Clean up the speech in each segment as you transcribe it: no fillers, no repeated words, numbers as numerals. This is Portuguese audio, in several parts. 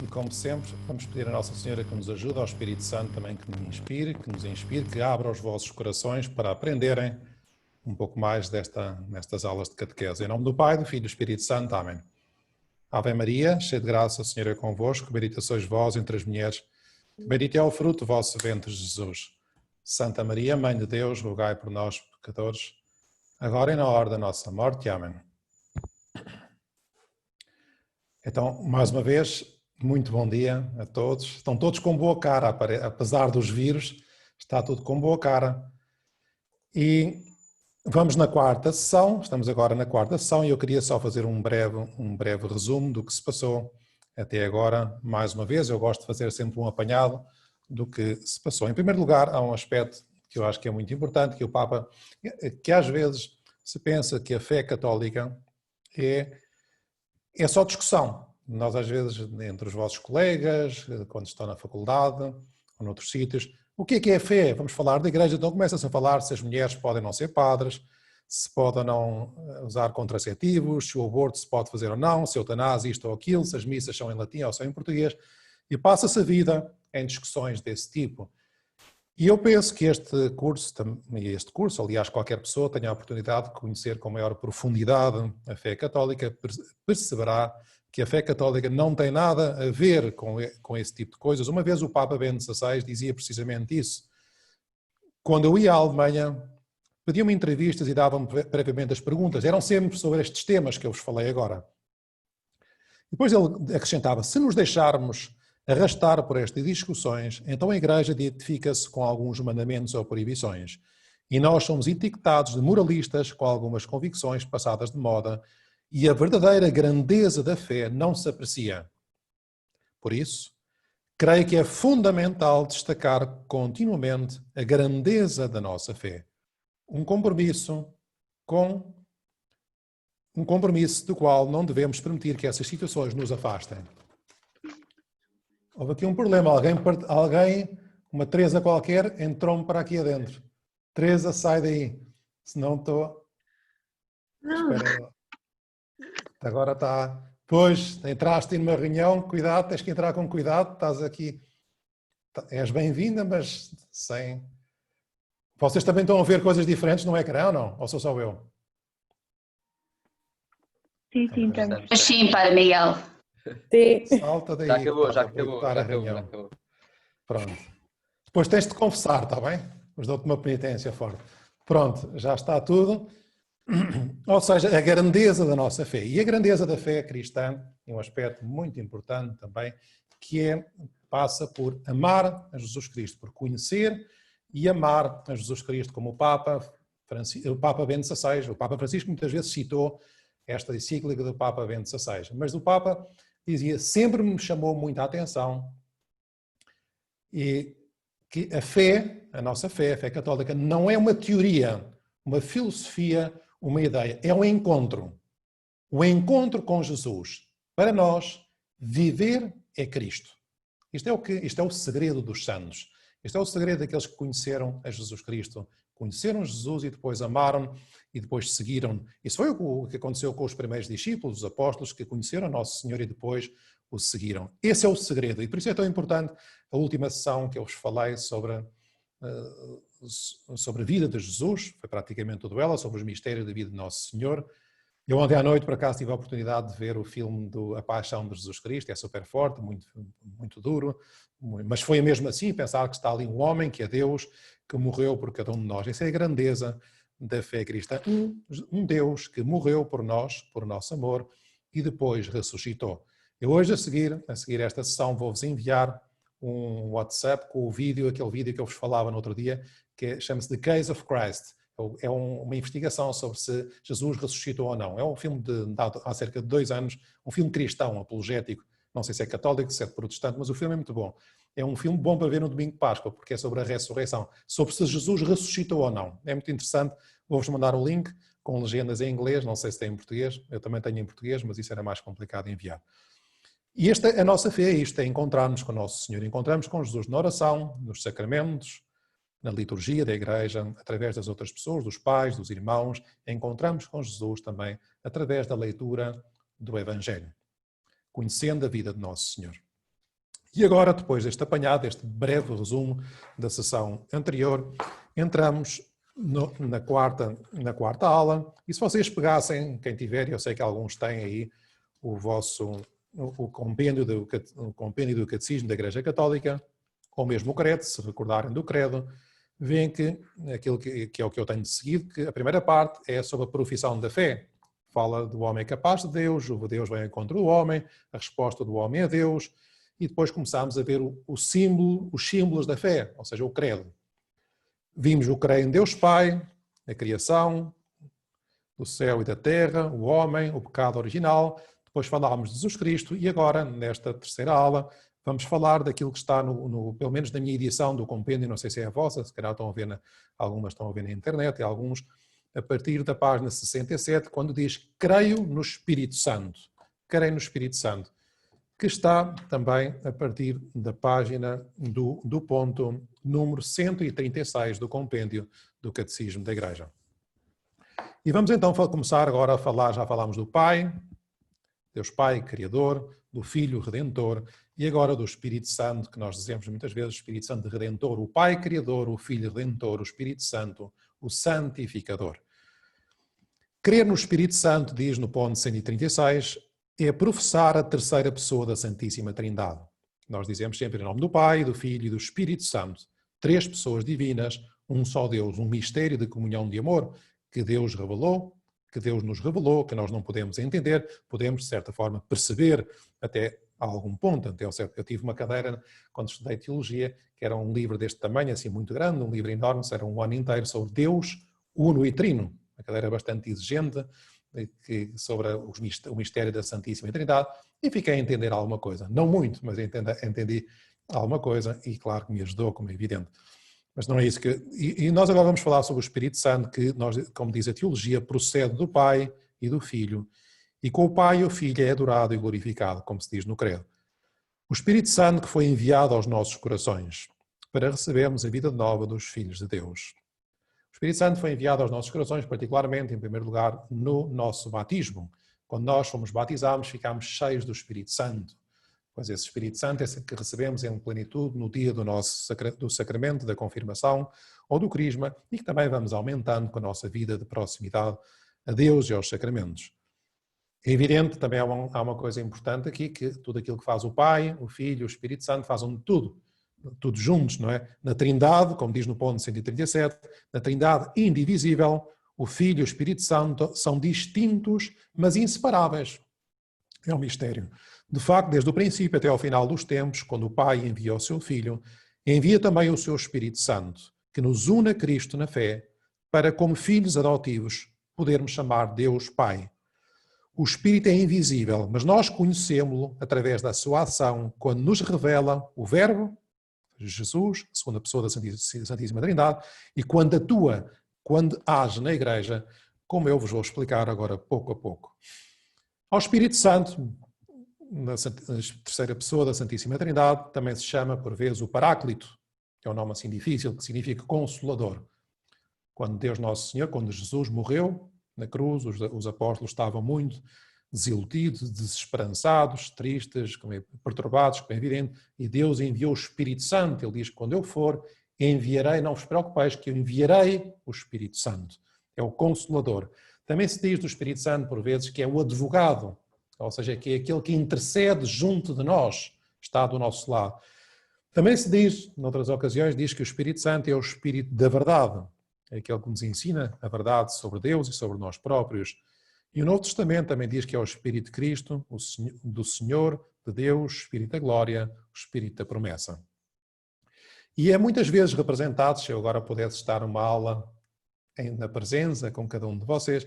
E como sempre, vamos pedir a Nossa Senhora que nos ajude, ao Espírito Santo também que nos inspire, que abra os vossos corações para aprenderem um pouco mais nestas aulas de catequese. Em nome do Pai, do Filho e do Espírito Santo. Amém. Ave Maria, cheia de graça, o Senhor é convosco, bendita sois vós entre as mulheres, bendito é o fruto do vosso ventre, Jesus. Santa Maria, Mãe de Deus, rogai por nós, pecadores, agora e na hora da nossa morte. Amém. Então, mais uma vez, muito bom dia a todos. Estão todos com boa cara, apesar dos vírus, está tudo com boa cara. E vamos na quarta sessão, estamos agora na quarta sessão e eu queria só fazer um breve resumo do que se passou até agora. Mais uma vez, eu gosto de fazer sempre um apanhado do que se passou. Em primeiro lugar, há um aspecto que eu acho que é muito importante, que o Papa, que às vezes se pensa que a fé católica é só discussão. Nós às vezes, entre os vossos colegas, quando estão na faculdade ou noutros sítios, o que é a fé? Vamos falar da igreja, então começa-se a falar se as mulheres podem não ser padres, se podem não usar contraceptivos, se o aborto se pode fazer ou não, se a eutanásia isto ou aquilo, se as missas são em latim ou são em português, e passa-se a vida em discussões desse tipo. E eu penso que este curso, aliás, qualquer pessoa tenha a oportunidade de conhecer com maior profundidade a fé católica, perceberá que a fé católica não tem nada a ver com esse tipo de coisas. Uma vez o Papa Bento XVI dizia precisamente isso. Quando eu ia à Alemanha, pediam-me entrevistas e davam-me previamente as perguntas. Eram sempre sobre estes temas que eu vos falei agora. Depois ele acrescentava, se nos deixarmos arrastar por estas discussões, então a Igreja identifica-se com alguns mandamentos ou proibições. E nós somos etiquetados de moralistas com algumas convicções passadas de moda e a verdadeira grandeza da fé não se aprecia. Por isso, creio que é fundamental destacar continuamente a grandeza da nossa fé. Um compromisso do qual não devemos permitir que essas situações nos afastem. Houve aqui um problema, alguém, uma Teresa qualquer, entrou-me para aqui adentro. Teresa, sai daí, senão estou... Espera, agora está... Pois, entraste numa reunião, cuidado, tens que entrar com cuidado, estás aqui... És bem-vinda, mas sem... Vocês também estão a ver coisas diferentes no ecrã ou não? Ou sou só eu? Sim, estamos. Mas sim, para Miguel. Sim. Salta daí, Já acabou. acabou. Pronto. Depois tens de confessar, está bem? Depois dou-te uma penitência forte. Pronto, já está tudo. Ou seja, a grandeza da nossa fé. E a grandeza da fé cristã é um aspecto muito importante também, que passa por amar a Jesus Cristo, por conhecer e amar a Jesus Cristo, como o Papa Bento XVI, o Papa Francisco muitas vezes citou esta encíclica do Papa Bento XVI. Mas o Papa dizia, sempre me chamou muita atenção e que a fé, a nossa fé, a fé católica, não é uma teoria, uma filosofia, uma ideia, é um encontro. O encontro com Jesus. Para nós, viver é Cristo. Isto é o segredo dos santos. Este é o segredo daqueles que conheceram a Jesus Cristo. Conheceram Jesus e depois amaram e depois seguiram. Isso foi o que aconteceu com os primeiros discípulos, os apóstolos, que conheceram Nosso Senhor e depois o seguiram. Esse é o segredo. E por isso é tão importante a última sessão que eu vos falei sobre a vida de Jesus, foi praticamente tudo ela, sobre os mistérios da vida de Nosso Senhor. Eu ontem à noite, por acaso, tive a oportunidade de ver o filme A Paixão de Jesus Cristo, é super forte, muito, muito duro, mas foi mesmo assim, pensar que está ali um homem, que é Deus, que morreu por cada um de nós. Essa é a grandeza da fé cristã. Um Deus que morreu por nós, por nosso amor, e depois ressuscitou. Eu hoje, a seguir esta sessão, vou-vos enviar um WhatsApp com o vídeo, aquele vídeo que eu vos falava no outro dia, que chama-se The Case of Christ. É uma investigação sobre se Jesus ressuscitou ou não. É um filme dado há cerca de 2 anos, um filme cristão, apologético, não sei se é católico, se é protestante, mas o filme é muito bom. É um filme bom para ver no domingo de Páscoa, porque é sobre a ressurreição, sobre se Jesus ressuscitou ou não. É muito interessante, vou-vos mandar o link com legendas em inglês, não sei se tem em português, eu também tenho em português, mas isso era mais complicado de enviar. E a nossa fé é isto, é encontrar-nos com o Nosso Senhor, encontrarmos com Jesus na oração, nos sacramentos, na liturgia da Igreja, através das outras pessoas, dos pais, dos irmãos, encontramos com Jesus também através da leitura do Evangelho, conhecendo a vida de Nosso Senhor. E agora, depois deste apanhado, deste breve resumo da sessão anterior, entramos na quarta aula. E se vocês pegassem, quem tiver, eu sei que alguns têm aí o compêndio do Catecismo da Igreja Católica, ou mesmo o credo, se recordarem do credo, veem que aquilo que é o que eu tenho seguido, que a primeira parte é sobre a profissão da fé. Fala do homem capaz de Deus, o Deus vem contra o homem, a resposta do homem é Deus, e depois começámos a ver os símbolos da fé, ou seja, o credo. Vimos o creio em Deus Pai, a criação, do céu e da terra, o homem, o pecado original. Depois falámos de Jesus Cristo e agora, nesta terceira aula, vamos falar daquilo que está, pelo menos na minha edição do compêndio, não sei se é a vossa, se calhar algumas estão a ver na internet e alguns, a partir da página 67, quando diz creio no Espírito Santo. Creio no Espírito Santo, que está também a partir da página do ponto número 136 do compêndio do Catecismo da Igreja. E vamos então começar agora a falar, já falámos do Pai, Deus Pai, Criador, do Filho, Redentor, e agora do Espírito Santo, que nós dizemos muitas vezes, o Espírito Santo Redentor, o Pai Criador, o Filho Redentor, o Espírito Santo, o Santificador. Crer no Espírito Santo, diz no ponto 136, é professar a terceira pessoa da Santíssima Trindade. Nós dizemos sempre em nome do Pai, do Filho e do Espírito Santo. Três pessoas divinas, um só Deus, um mistério de comunhão de amor que Deus revelou, que Deus nos revelou, que nós não podemos entender, podemos, de certa forma, perceber até a algum ponto. Eu tive uma cadeira, quando estudei teologia, que era um livro deste tamanho, assim muito grande, um livro enorme, era um ano inteiro sobre Deus, uno e trino. Uma cadeira bastante exigente, sobre o mistério da Santíssima Trindade, e fiquei a entender alguma coisa. Não muito, mas entendi alguma coisa, e claro que me ajudou, como é evidente. Mas não é isso que... E nós agora vamos falar sobre o Espírito Santo, que, como diz a teologia, procede do Pai e do Filho, e com o Pai e o Filho é adorado e glorificado, como se diz no credo. O Espírito Santo que foi enviado aos nossos corações, para recebermos a vida nova dos filhos de Deus. O Espírito Santo foi enviado aos nossos corações, particularmente, em primeiro lugar, no nosso batismo. Quando nós fomos batizados, ficámos cheios do Espírito Santo. Pois esse Espírito Santo é esse que recebemos em plenitude no dia do sacramento da confirmação ou do crisma e que também vamos aumentando com a nossa vida de proximidade a Deus e aos sacramentos. É evidente, também há uma coisa importante aqui, que tudo aquilo que faz o Pai, o Filho, o Espírito Santo, fazem tudo juntos, não é? Na Trindade, como diz no ponto 137, na Trindade indivisível, o Filho e o Espírito Santo são distintos, mas inseparáveis. É um mistério. De facto, desde o princípio até ao final dos tempos, quando o Pai envia o seu Filho, envia também o seu Espírito Santo, que nos une a Cristo na fé, para, como filhos adotivos, podermos chamar Deus Pai. O Espírito é invisível, mas nós conhecemos-lo através da sua ação, quando nos revela o Verbo, Jesus, a segunda pessoa da Santíssima Trindade, e quando atua, quando age na Igreja, como eu vos vou explicar agora pouco a pouco. Ao Espírito Santo, na terceira pessoa da Santíssima Trindade, também se chama, por vezes, o Paráclito, que é um nome assim difícil, que significa Consolador. Quando Deus Nosso Senhor, quando Jesus morreu na cruz, os apóstolos estavam muito desiludidos, desesperançados, tristes, perturbados, como é evidente, e Deus enviou o Espírito Santo. Ele diz, quando eu for, enviarei, não vos preocupeis, que eu enviarei o Espírito Santo. É o Consolador. Também se diz do Espírito Santo, por vezes, que é o advogado, ou seja, que é aquele que intercede junto de nós, está do nosso lado. Também se diz, noutras ocasiões, diz que o Espírito Santo é o Espírito da verdade, é aquele que nos ensina a verdade sobre Deus e sobre nós próprios. E o Novo Testamento também diz que é o Espírito de Cristo, do Senhor, de Deus, o Espírito da glória, o Espírito da promessa. E é muitas vezes representado, se eu agora pudesse estar numa aula na presença com cada um de vocês,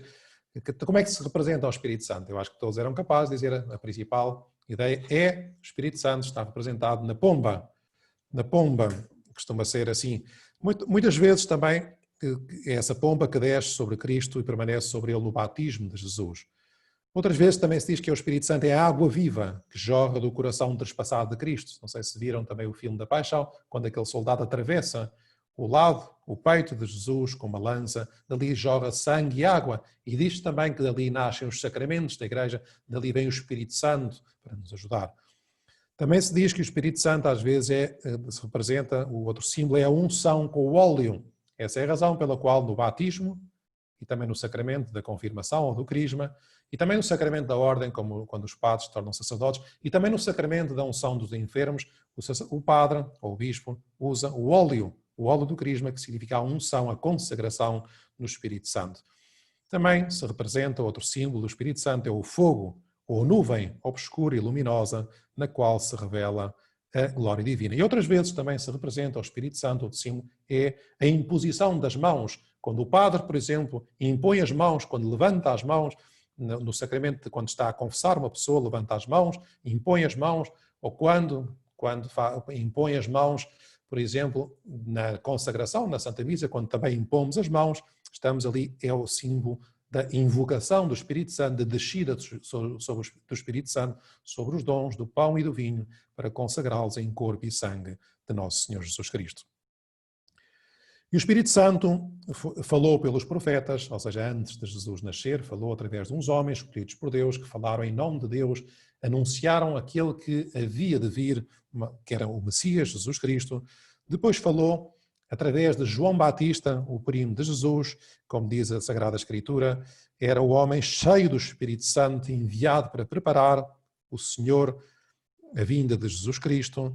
como é que se representa o Espírito Santo? Eu acho que todos eram capazes de dizer a principal ideia é o Espírito Santo está representado na pomba. Na pomba, costuma ser assim. Muitas vezes também é essa pomba que desce sobre Cristo e permanece sobre ele no batismo de Jesus. Outras vezes também se diz que o Espírito Santo é a água viva que jorra do coração trespassado de Cristo. Não sei se viram também o filme da Paixão, quando aquele soldado atravessa o lado, o peito de Jesus com uma lança, dali jorra sangue e água. E diz também que dali nascem os sacramentos da Igreja, dali vem o Espírito Santo para nos ajudar. Também se diz que o Espírito Santo às vezes se representa, o outro símbolo é a unção com o óleo. Essa é a razão pela qual no batismo e também no sacramento da confirmação ou do crisma, e também no sacramento da ordem, como quando os padres se tornam sacerdotes, e também no sacramento da unção dos enfermos, o padre ou o bispo usa o óleo do crisma, que significa a unção, a consagração no Espírito Santo. Também se representa outro símbolo do Espírito Santo, é o fogo, ou nuvem obscura e luminosa, na qual se revela a glória divina. E outras vezes também se representa o Espírito Santo, outro símbolo é a imposição das mãos. Quando o padre, por exemplo, impõe as mãos, quando levanta as mãos, no sacramento, quando está a confessar uma pessoa, levanta as mãos, impõe as mãos, ou quando impõe as mãos, por exemplo, na consagração, na Santa Missa, quando também impomos as mãos, estamos ali, é o símbolo da invocação do Espírito Santo, da descida do Espírito Santo sobre os dons do pão e do vinho, para consagrá-los em corpo e sangue de nosso Senhor Jesus Cristo. E o Espírito Santo falou pelos profetas, ou seja, antes de Jesus nascer, falou através de uns homens escolhidos por Deus, que falaram em nome de Deus, anunciaram aquele que havia de vir, que era o Messias, Jesus Cristo. Depois falou através de João Batista, o primo de Jesus, como diz a Sagrada Escritura, era o homem cheio do Espírito Santo, enviado para preparar o Senhor, a vinda de Jesus Cristo,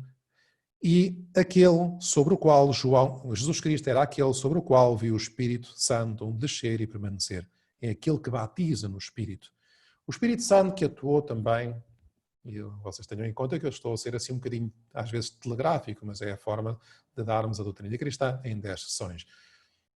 e aquele sobre o qual Jesus Cristo era aquele sobre o qual viu o Espírito Santo descer e permanecer. É aquele que batiza no Espírito. O Espírito Santo que atuou também, e vocês tenham em conta que eu estou a ser assim um bocadinho, às vezes, telegráfico, mas é a forma de darmos a doutrina cristã em 10 sessões.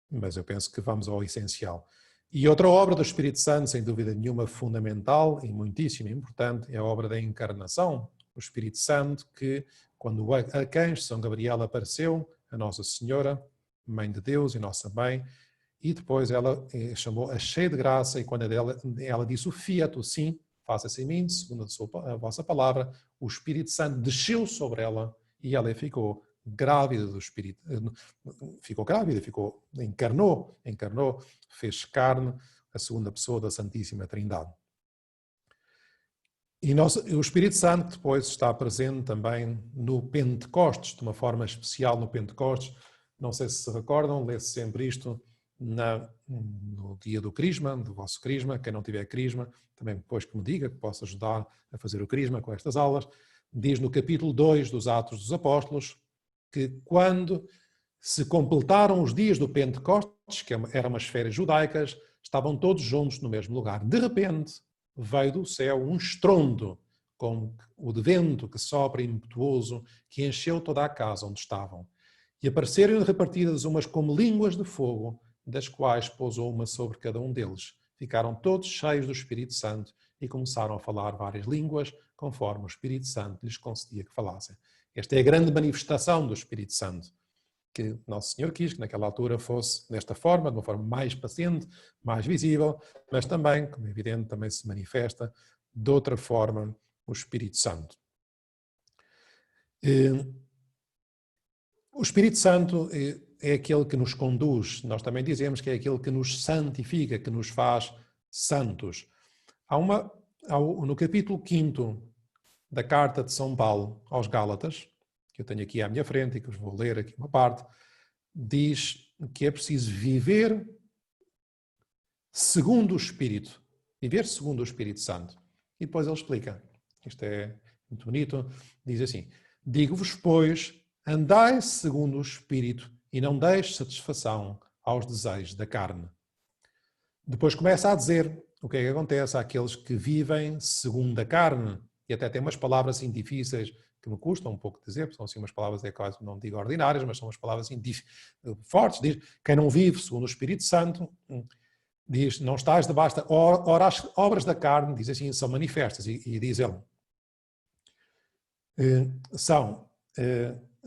Mas eu penso que vamos ao essencial. E outra obra do Espírito Santo, sem dúvida nenhuma, fundamental e muitíssimo importante, é a obra da encarnação. O Espírito Santo que, quando o arcanjo São Gabriel apareceu, a Nossa Senhora, Mãe de Deus e Nossa Mãe, e depois ela chamou a cheia de graça, e quando ela disse o fiat, o sim, faça-se em mim, segundo a vossa palavra, o Espírito Santo desceu sobre ela e ela ficou grávida do Espírito. Ficou grávida, encarnou, fez carne, a segunda pessoa da Santíssima Trindade. E o Espírito Santo depois está presente também no Pentecostes, de uma forma especial no Pentecostes. Não sei se recordam, lê-se sempre isto no dia do Crisma, do vosso Crisma. Quem não tiver Crisma, também depois que me diga, que posso ajudar a fazer o Crisma com estas aulas. Diz no capítulo 2 dos Atos dos Apóstolos que quando se completaram os dias do Pentecostes, que eram umas férias judaicas, estavam todos juntos no mesmo lugar. De repente, veio do céu um estrondo, com o de vento que sopra impetuoso, que encheu toda a casa onde estavam. E apareceram repartidas umas como línguas de fogo, das quais pousou uma sobre cada um deles. Ficaram todos cheios do Espírito Santo e começaram a falar várias línguas, conforme o Espírito Santo lhes concedia que falassem. Esta é a grande manifestação do Espírito Santo, que Nosso Senhor quis que naquela altura fosse desta forma, de uma forma mais paciente, mais visível, mas também, como é evidente, também se manifesta de outra forma o Espírito Santo. O Espírito Santo é aquele que nos conduz, nós também dizemos que é aquele que nos santifica, que nos faz santos. No capítulo 5 da carta de São Paulo aos Gálatas, que eu tenho aqui à minha frente e que vos vou ler aqui uma parte, diz que é preciso viver segundo o Espírito, viver segundo o Espírito Santo. E depois ele explica, isto é muito bonito, diz assim: digo-vos, pois, andai segundo o Espírito e não deis satisfação aos desejos da carne. Depois começa a dizer o que é que acontece àqueles que vivem segundo a carne, e até tem umas palavras assim difíceis que me custam um pouco dizer, porque são assim umas palavras, é quase, não digo ordinárias, mas são umas palavras assim fortes. Diz, quem não vive segundo o Espírito Santo, diz, não estás debaixo da... Ora, as obras da carne, diz assim, são manifestas, e diz ele, são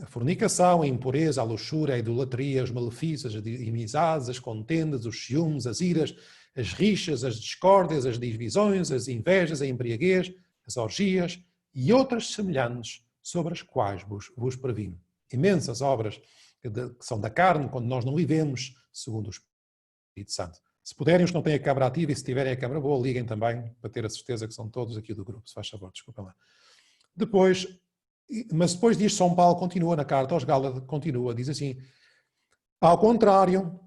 a fornicação, a impureza, a luxúria, a idolatria, os malefícios, as inimizades, as contendas, os ciúmes, as iras, as rixas, as discórdias, as divisões, as invejas, a embriaguez, as orgias e outras semelhantes, sobre as quais vos previno. Imensas obras que são da carne, quando nós não vivemos segundo o Espírito Santo. Se puderem, os que não têm a câmara ativa, e se tiverem a câmara boa, liguem também, para ter a certeza que são todos aqui do grupo. Se faz favor, desculpem lá. Depois, Mas depois diz, São Paulo continua na carta aos Gálatas, continua, diz assim, ao contrário,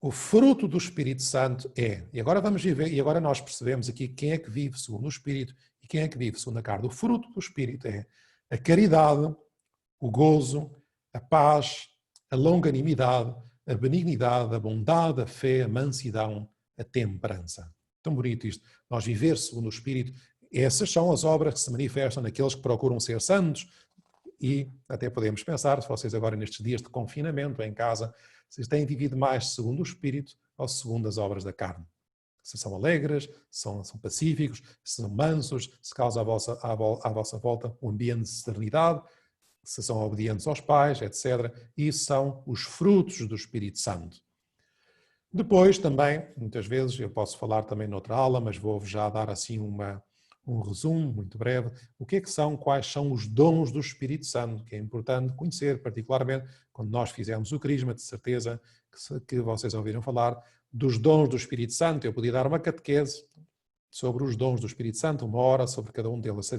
o fruto do Espírito Santo é, e agora vamos ver, e agora nós percebemos aqui quem é que vive segundo o Espírito e quem é que vive segundo a carne. O fruto do Espírito é a caridade, o gozo, a paz, a longanimidade, a benignidade, a bondade, a fé, a mansidão, a temperança. Tão bonito isto. Nós viver segundo o Espírito, essas são as obras que se manifestam naqueles que procuram ser santos e até podemos pensar, se vocês agora nestes dias de confinamento em casa, vocês têm vivido mais segundo o Espírito ou segundo as obras da carne. Se são alegres, se são pacíficos, se são mansos, se causa à vossa volta um ambiente de serenidade, se são obedientes aos pais, etc. Isso são os frutos do Espírito Santo. Depois também, muitas vezes, eu posso falar também noutra aula, mas vou-vos já dar assim um resumo muito breve. O que é que são, quais são os dons do Espírito Santo, que é importante conhecer, particularmente quando nós fizemos o crisma, de certeza que vocês ouviram falar dos dons do Espírito Santo. Eu podia dar uma catequese sobre os dons do Espírito Santo, 1 hora sobre cada um deles.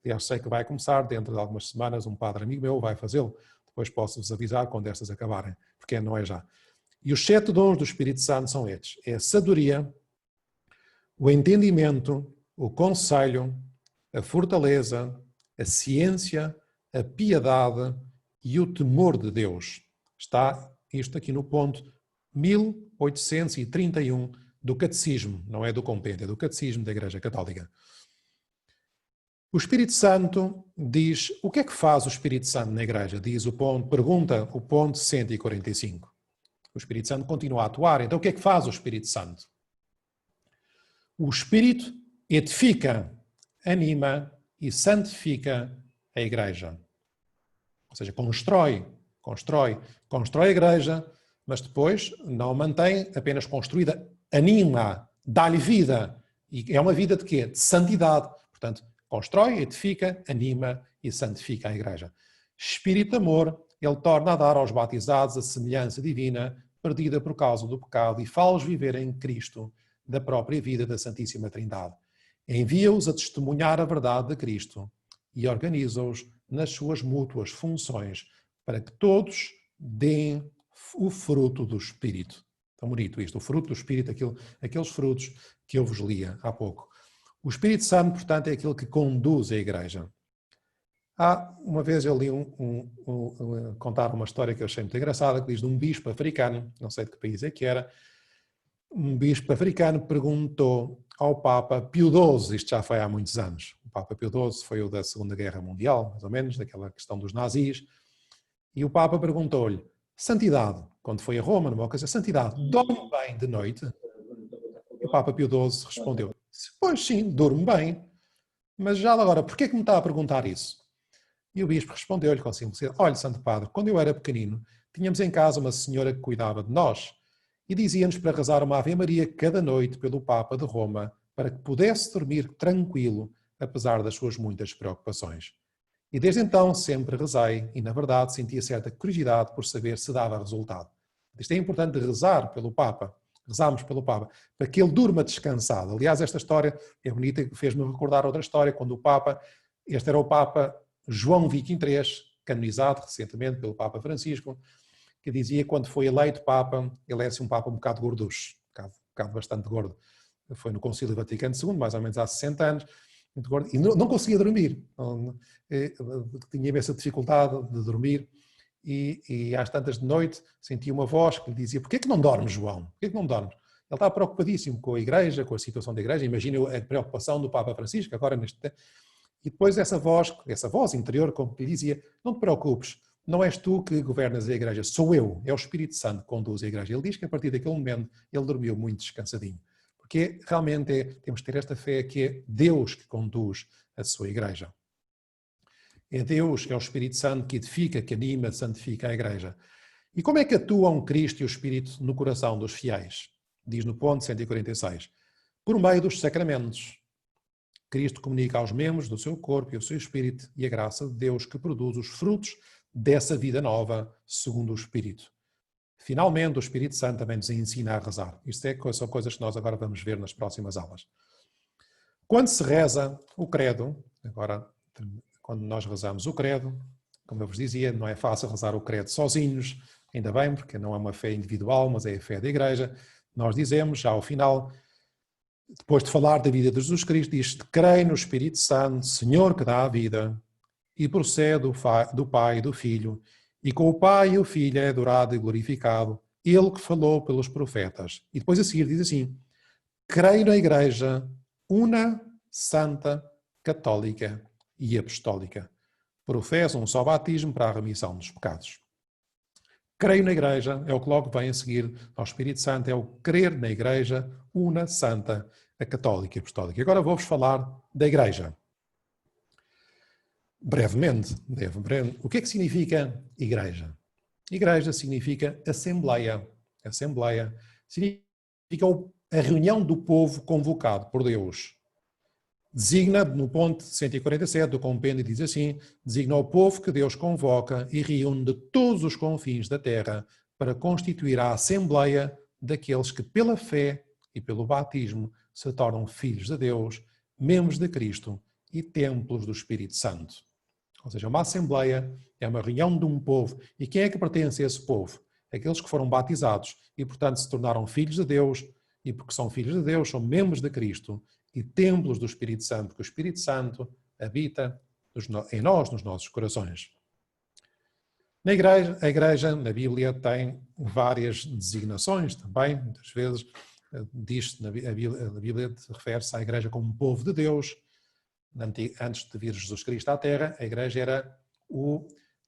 Aliás, sei que vai começar, dentro de algumas semanas, um padre amigo meu vai fazê-lo. Depois posso-vos avisar quando estas acabarem, porque não é já. E os 7 dons do Espírito Santo são estes. É a sabedoria, o entendimento, o conselho, a fortaleza, a ciência, a piedade e o temor de Deus. Está isto aqui no ponto 1831 do Catecismo, não é do compêndio, é do Catecismo da Igreja Católica. O Espírito Santo diz, o que é que faz o Espírito Santo na Igreja? Diz o ponto, pergunta o ponto 145. O Espírito Santo continua a atuar, então o que é que faz o Espírito Santo? O Espírito edifica, anima e santifica a Igreja. Ou seja, constrói a Igreja, mas depois não a mantém apenas construída, anima, dá-lhe vida. E é uma vida de quê? De santidade. Portanto, constrói, edifica, anima e santifica a Igreja. Espírito de amor, ele torna a dar aos batizados a semelhança divina, perdida por causa do pecado, e faz-os viver em Cristo, da própria vida da Santíssima Trindade. Envia-os a testemunhar a verdade de Cristo e organiza-os nas suas mútuas funções, para que todos deem o fruto do Espírito. Tão bonito isto, o fruto do Espírito, aqueles frutos que eu vos lia há pouco. O Espírito Santo, portanto, é aquele que conduz a Igreja. Uma vez eu li contar uma história que eu achei muito engraçada, que diz de um bispo africano, não sei de que país é que era, um bispo africano perguntou ao Papa Pio XII, isto já foi há muitos anos, o Papa Pio XII foi o da Segunda Guerra Mundial, mais ou menos, daquela questão dos nazis, e o Papa perguntou-lhe, santidade, quando foi a Roma, numa ocasião, santidade, dorme bem de noite? E o Papa Pio XII respondeu, pois sim, durmo bem, mas já agora, porquê que me está a perguntar isso? E o bispo respondeu-lhe com simplicidade, olha, Santo Padre, quando eu era pequenino, tínhamos em casa uma senhora que cuidava de nós, e dizia-nos para rezar uma Ave Maria cada noite pelo Papa de Roma, para que pudesse dormir tranquilo, apesar das suas muitas preocupações. E desde então sempre rezei, e na verdade sentia certa curiosidade por saber se dava resultado. Isto é importante rezar pelo Papa, rezarmos pelo Papa, para que ele durma descansado. Aliás, esta história é bonita e fez-me recordar outra história, quando o Papa, este era o Papa João XXIII, canonizado recentemente pelo Papa Francisco, que dizia que quando foi eleito Papa, ele é assim um Papa um bocado gorducho, um bocado bastante gordo. Foi no Concílio Vaticano II, mais ou menos há 60 anos, muito gordo, e não conseguia dormir. Tinha imensa dificuldade de dormir, e às tantas de noite sentia uma voz que lhe dizia, porquê que não dormes, João? Porquê que não dormes? Ele estava preocupadíssimo com a Igreja, com a situação da Igreja, imagina a preocupação do Papa Francisco, agora neste tempo. E depois essa voz interior, como lhe dizia, não te preocupes, não és tu que governas a Igreja, sou eu, é o Espírito Santo que conduz a Igreja. Ele diz que a partir daquele momento ele dormiu muito descansadinho. Porque realmente temos que ter esta fé que é Deus que conduz a sua Igreja. É Deus, é o Espírito Santo que edifica, que anima, santifica a Igreja. E como é que atuam Cristo e o Espírito no coração dos fiéis? Diz no ponto 146. Por meio dos sacramentos. Cristo comunica aos membros do seu corpo e o seu Espírito e a graça de Deus que produz os frutos dessa vida nova, segundo o Espírito. Finalmente, o Espírito Santo também nos ensina a rezar. Isto são coisas que nós agora vamos ver nas próximas aulas. Quando se reza o credo, agora quando nós rezamos o credo. Como eu vos dizia, não é fácil rezar o credo sozinhos, ainda bem, porque não é uma fé individual, mas é a fé da Igreja. Nós dizemos, já ao final, depois de falar da vida de Jesus Cristo, diz: creio no Espírito Santo, Senhor que dá a vida, e procede do Pai e do Filho, e com o Pai e o Filho é adorado e glorificado, ele que falou pelos profetas. E depois a seguir diz assim: creio na Igreja, una, santa, católica e apostólica. Professa um só batismo para a remissão dos pecados. Creio na Igreja, é o que logo vem a seguir ao Espírito Santo, é o crer na Igreja, una, santa, a católica e apostólica. Agora vou-vos falar da Igreja. Brevemente, o que é que significa Igreja? Igreja significa Assembleia. Assembleia significa a reunião do povo convocado por Deus. Designa, no ponto 147 do compêndio, diz assim: designa o povo que Deus convoca e reúne de todos os confins da terra para constituir a Assembleia daqueles que pela fé e pelo batismo se tornam filhos de Deus, membros de Cristo e templos do Espírito Santo. Ou seja, uma Assembleia é uma reunião de um povo. E quem é que pertence a esse povo? Aqueles que foram batizados e, portanto, se tornaram filhos de Deus, e porque são filhos de Deus, são membros de Cristo e templos do Espírito Santo, porque o Espírito Santo habita em nós, nos nossos corações. A Igreja, na Bíblia, tem várias designações também. Muitas vezes diz-se, a Bíblia refere-se à Igreja como um povo de Deus. Antes de vir Jesus Cristo à Terra, a Igreja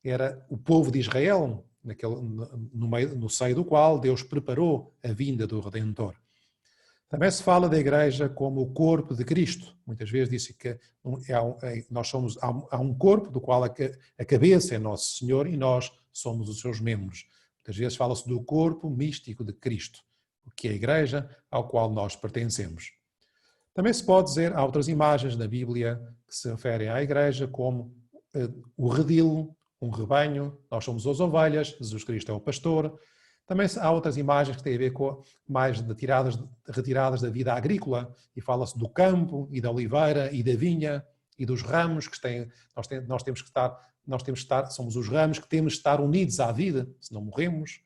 era o povo de Israel, no seio do qual Deus preparou a vinda do Redentor. Também se fala da Igreja como o corpo de Cristo. Muitas vezes diz-se que há um corpo do qual a cabeça é Nosso Senhor e nós somos os seus membros. Muitas vezes fala-se do corpo místico de Cristo, o que é a Igreja ao qual nós pertencemos. Também se pode dizer, há outras imagens na Bíblia que se referem à Igreja como o redil, um rebanho, nós somos as ovelhas, Jesus Cristo é o pastor. Também há outras imagens que têm a ver com mais retiradas da vida agrícola, e fala-se do campo e da oliveira e da vinha e dos ramos que nós temos que estar, somos os ramos que temos de estar unidos à vida, senão morremos.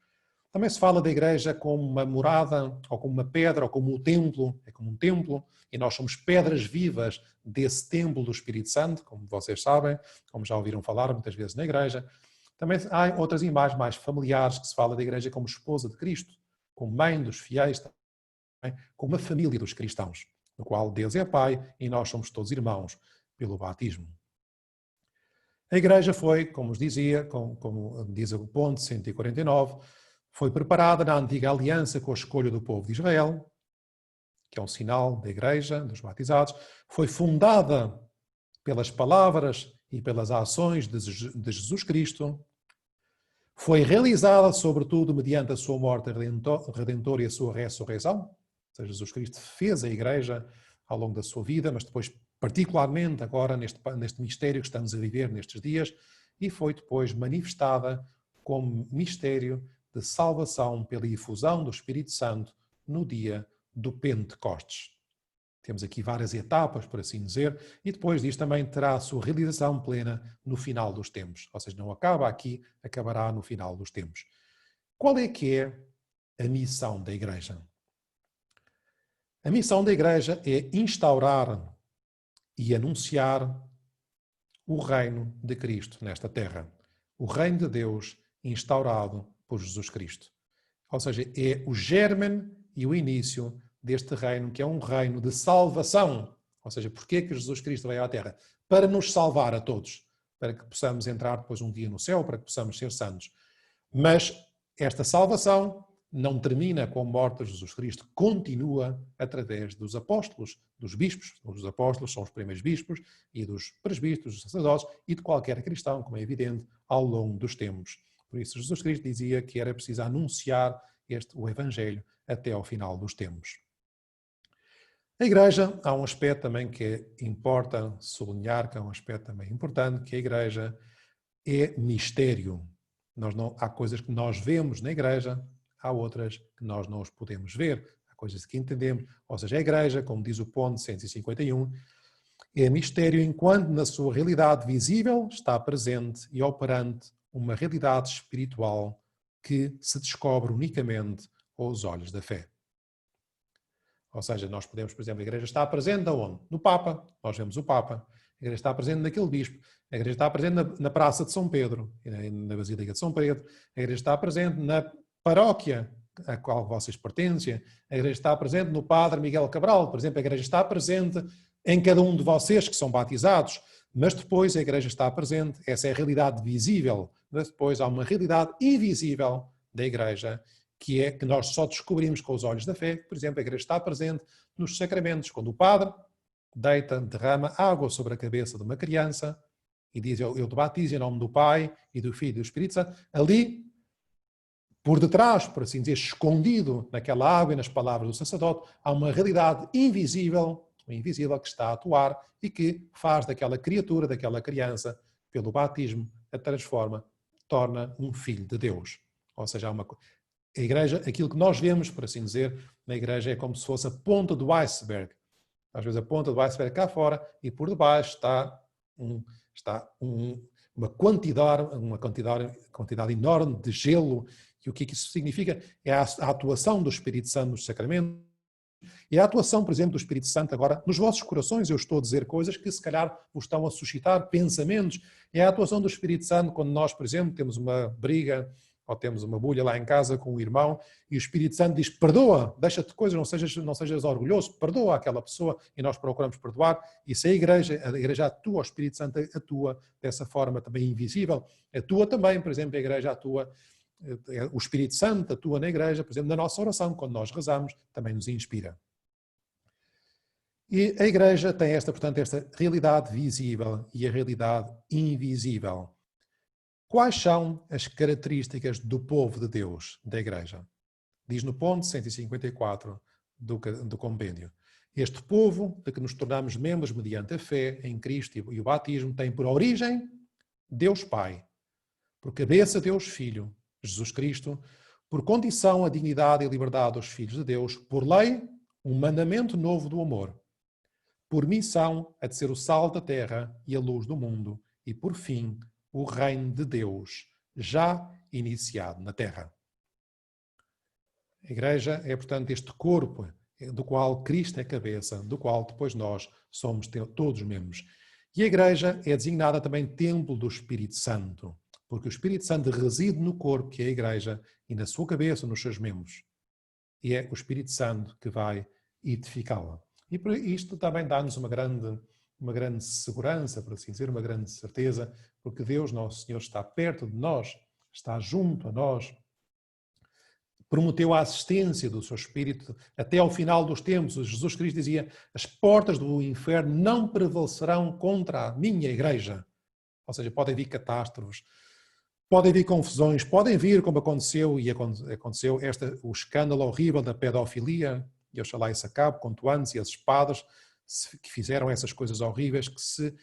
Também se fala da Igreja como uma morada, ou como uma pedra, ou como um templo, é como um templo, e nós somos pedras vivas desse templo do Espírito Santo, como vocês sabem, como já ouviram falar muitas vezes na Igreja. Também há outras imagens mais familiares que se fala da Igreja como esposa de Cristo, como mãe dos fiéis, também, como a família dos cristãos, no qual Deus é Pai e nós somos todos irmãos pelo batismo. A Igreja foi, como os dizia, como diz o ponto 149, foi preparada na antiga aliança com a escolha do povo de Israel, que é um sinal da Igreja, dos batizados. Foi fundada pelas palavras e pelas ações de Jesus Cristo. Foi realizada, sobretudo, mediante a sua morte redentora e a sua ressurreição. Ou seja, Jesus Cristo fez a Igreja ao longo da sua vida, mas depois, particularmente agora, neste mistério que estamos a viver nestes dias, e foi depois manifestada como mistério de salvação pela efusão do Espírito Santo no dia do Pentecostes. Temos aqui várias etapas, por assim dizer, e depois disto também terá a sua realização plena no final dos tempos. Ou seja, não acaba aqui, acabará no final dos tempos. Qual é que é a missão da Igreja? A missão da Igreja é instaurar e anunciar o reino de Cristo nesta terra. O reino de Deus instaurado por Jesus Cristo. Ou seja, é o germen e o início deste reino, que é um reino de salvação. Ou seja, porquê que Jesus Cristo veio à Terra? Para nos salvar a todos, para que possamos entrar depois um dia no céu, para que possamos ser santos. Mas esta salvação não termina com a morte de Jesus Cristo, continua através dos apóstolos, dos bispos. Os apóstolos são os primeiros bispos, e dos presbíteros, dos sacerdotes, e de qualquer cristão, como é evidente, ao longo dos tempos. Por isso Jesus Cristo dizia que era preciso anunciar o Evangelho até ao final dos tempos. A Igreja, há um aspecto também que importa sublinhar, que é um aspecto também importante, que a Igreja é mistério. Há coisas que nós vemos na Igreja, há outras que nós não os podemos ver. Há coisas que entendemos. Ou seja, a Igreja, como diz o ponto 151, É mistério enquanto na sua realidade visível está presente e operante uma realidade espiritual que se descobre unicamente aos olhos da fé. Ou seja, nós podemos, por exemplo, a igreja está presente aonde? No Papa, nós vemos o Papa. A igreja está presente naquele bispo. A igreja está presente na Praça de São Pedro, na Basílica de São Pedro. A igreja está presente na paróquia a qual vocês pertencem. A igreja está presente no Padre Miguel Cabral, por exemplo. A igreja está presente em cada um de vocês que são batizados. Mas depois a igreja está presente, essa é a realidade visível. Mas depois há uma realidade invisível da igreja, que é que nós só descobrimos com os olhos da fé. Por exemplo, a igreja está presente nos sacramentos, quando o padre derrama água sobre a cabeça de uma criança e diz: eu te batizo em nome do Pai e do Filho e do Espírito Santo. Ali, por detrás, por assim dizer, escondido naquela água e nas palavras do sacerdote, há uma realidade invisível que está a atuar e que faz daquela criatura, daquela criança, pelo batismo, a transforma, torna um filho de Deus. Ou seja, há a igreja, aquilo que nós vemos, por assim dizer, na igreja é como se fosse a ponta do iceberg. Às vezes a ponta do iceberg cá fora e por debaixo está uma quantidade enorme de gelo. E o que isso significa? É a atuação do Espírito Santo nos sacramentos. E a atuação, por exemplo, do Espírito Santo agora nos vossos corações. Eu estou a dizer coisas que se calhar vos estão a suscitar pensamentos. É a atuação do Espírito Santo quando nós, por exemplo, temos uma briga ou temos uma bulha lá em casa com o irmão e o Espírito Santo diz: perdoa, deixa-te coisas, não sejas orgulhoso, perdoa aquela pessoa, e nós procuramos perdoar. E se a igreja atua, o Espírito Santo atua dessa forma também invisível, atua também, por exemplo, a igreja atua, o Espírito Santo atua na igreja, por exemplo, na nossa oração, quando nós rezamos, também nos inspira. E a igreja tem portanto, esta realidade visível e a realidade invisível. Quais são as características do povo de Deus, da igreja? Diz no ponto 154 do compêndio: este povo, de que nos tornamos membros mediante a fé em Cristo e o batismo, tem por origem Deus Pai, por cabeça Deus Filho, Jesus Cristo, por condição a dignidade e liberdade dos filhos de Deus, por lei, um mandamento novo do amor, por missão a de ser o sal da terra e a luz do mundo, e por fim, o reino de Deus, já iniciado na terra. A igreja é, portanto, este corpo do qual Cristo é cabeça, do qual depois nós somos todos membros. E a igreja é designada também templo do Espírito Santo, porque o Espírito Santo reside no corpo, que é a igreja, e na sua cabeça, nos seus membros. E é o Espírito Santo que vai edificá-la. E por isto também dá-nos uma grande segurança, por assim dizer, uma grande certeza, porque Deus, nosso Senhor, está perto de nós, está junto a nós, prometeu a assistência do seu Espírito até ao final dos tempos. Jesus Cristo dizia: as portas do inferno não prevalecerão contra a minha igreja. Ou seja, podem vir catástrofes, podem vir confusões, podem vir, como aconteceu, e aconteceu o escândalo horrível da pedofilia, e oxalá isso acabe quanto antes, e as padres que fizeram essas coisas horríveis, que se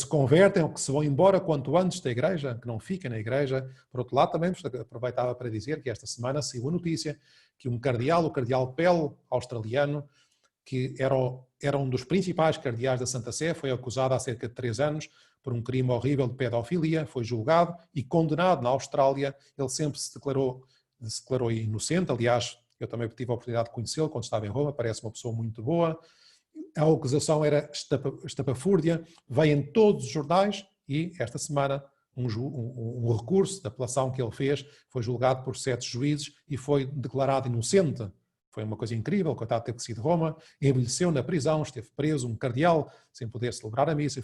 convertem ou que se vão embora quanto antes da igreja, que não fiquem na igreja. Por outro lado, também aproveitava para dizer que esta semana saiu a notícia que o cardeal Pell, australiano, que era um dos principais cardeais da Santa Sé, foi acusado há cerca de 3 anos por um crime horrível de pedofilia, foi julgado e condenado na Austrália. Ele sempre se declarou inocente. Aliás, eu também tive a oportunidade de conhecê-lo quando estava em Roma, parece uma pessoa muito boa. A acusação era estapafúrdia, veio em todos os jornais e esta semana um recurso de apelação que ele fez foi julgado por 7 juízes e foi declarado inocente. Foi uma coisa incrível, coitado, teve que sair de Roma, envelheceu na prisão, esteve preso, um cardeal, sem poder celebrar a missa,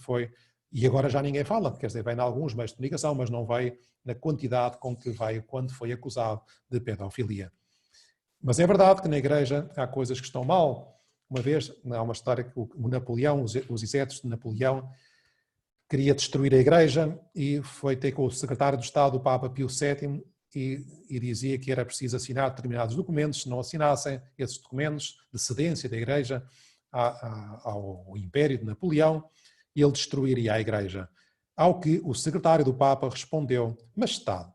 e agora já ninguém fala, quer dizer, vem em alguns meios de comunicação, mas não veio na quantidade com que veio quando foi acusado de pedofilia. Mas é verdade que na igreja há coisas que estão mal. Uma vez, há uma história que o Napoleão, os exércitos de Napoleão, queria destruir a igreja e foi ter com o secretário de Estado, o Papa Pio VII, e dizia que era preciso assinar determinados documentos. Se não assinassem esses documentos de cedência da igreja ao Império de Napoleão, ele destruiria a igreja. Ao que o secretário do Papa respondeu: Majestade,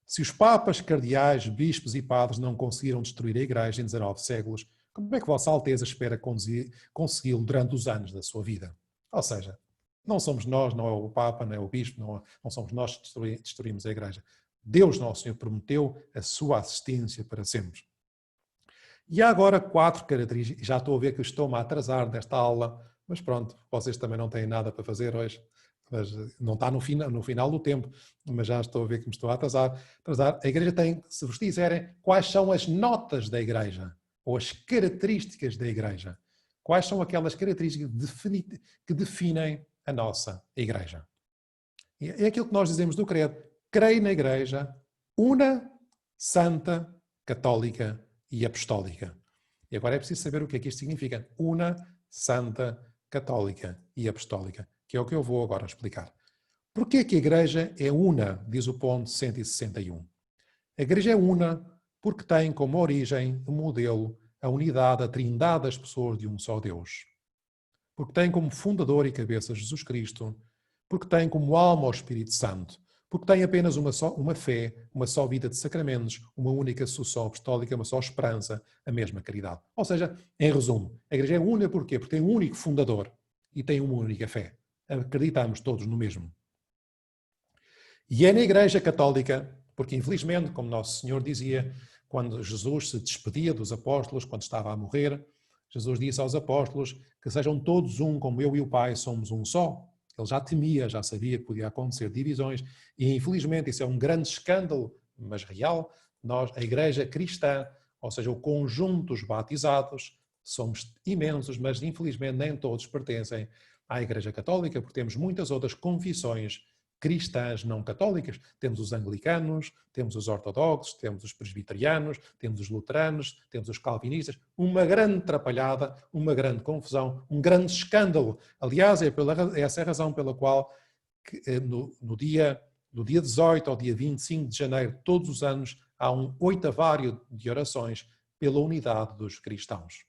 se os papas, cardeais, bispos e padres não conseguiram destruir a igreja em 19 séculos, como é que Vossa Alteza espera consegui-lo durante os anos da sua vida? Ou seja, não somos nós, não é o Papa, não é o Bispo, não somos nós que destruímos a Igreja. Deus, nosso Senhor, prometeu a sua assistência para sempre. E há agora 4 características, já estou a ver que estou-me a atrasar nesta aula, mas pronto, vocês também não têm nada para fazer hoje, mas não está no final do tempo, mas já estou a ver que me estou a atrasar. A Igreja tem, se vos disserem quais são as notas da Igreja, ou as características da Igreja, quais são aquelas características que definem a nossa Igreja. É aquilo que nós dizemos do credo. Creio na Igreja, una, santa, católica e apostólica. E agora é preciso saber o que é que isto significa. Una, santa, católica e apostólica, que é o que eu vou agora explicar. Porquê que a Igreja é una, diz o ponto 161? A Igreja é una porque tem como origem, modelo, a unidade, a trindade das pessoas de um só Deus. Porque tem como fundador e cabeça Jesus Cristo, porque tem como alma o Espírito Santo, porque tem apenas uma fé, uma só vida de sacramentos, uma única sucessão apostólica, uma só esperança, a mesma caridade. Ou seja, em resumo, a Igreja é una porquê? Porque tem um único fundador e tem uma única fé. Acreditamos todos no mesmo. E é na Igreja Católica, porque infelizmente, como Nosso Senhor dizia, quando Jesus se despedia dos apóstolos, quando estava a morrer, Jesus disse aos apóstolos que sejam todos um, como eu e o Pai somos um só. Ele já temia, já sabia que podia acontecer divisões e, infelizmente, isso é um grande escândalo, mas real. Nós, a Igreja Cristã, ou seja, o conjunto dos batizados, somos imensos, mas, infelizmente, nem todos pertencem à Igreja Católica, porque temos muitas outras confissões cristãs não católicas. Temos os anglicanos, temos os ortodoxos, temos os presbiterianos, temos os luteranos, temos os calvinistas. Uma grande atrapalhada, uma grande confusão, um grande escândalo. Aliás, essa é a razão pela qual no dia 18 ao dia 25 de janeiro, todos os anos, há um oitavário de orações pela unidade dos cristãos.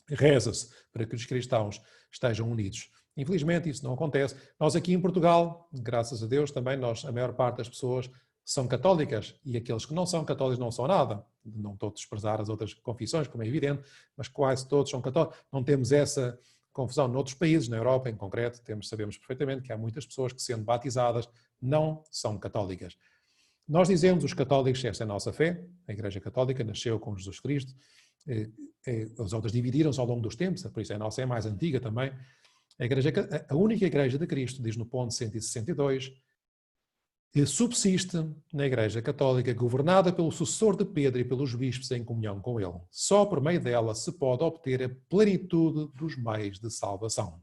Reza-se para que os cristãos estejam unidos. Infelizmente isso não acontece. Nós aqui em Portugal, graças a Deus, também a maior parte das pessoas são católicas e aqueles que não são católicos não são nada. Não estou a desprezar as outras confissões, como é evidente, mas quase todos são católicos. Não temos essa confusão noutros países, na Europa em concreto, sabemos perfeitamente que há muitas pessoas que, sendo batizadas, não são católicas. Nós dizemos, os católicos, esta é a nossa fé, a Igreja Católica nasceu com Jesus Cristo, as outras dividiram-se ao longo dos tempos, por isso a nossa é mais antiga também. A única Igreja de Cristo, diz no ponto 162, subsiste na Igreja Católica, governada pelo sucessor de Pedro e pelos bispos em comunhão com ele. Só por meio dela se pode obter a plenitude dos meios de salvação.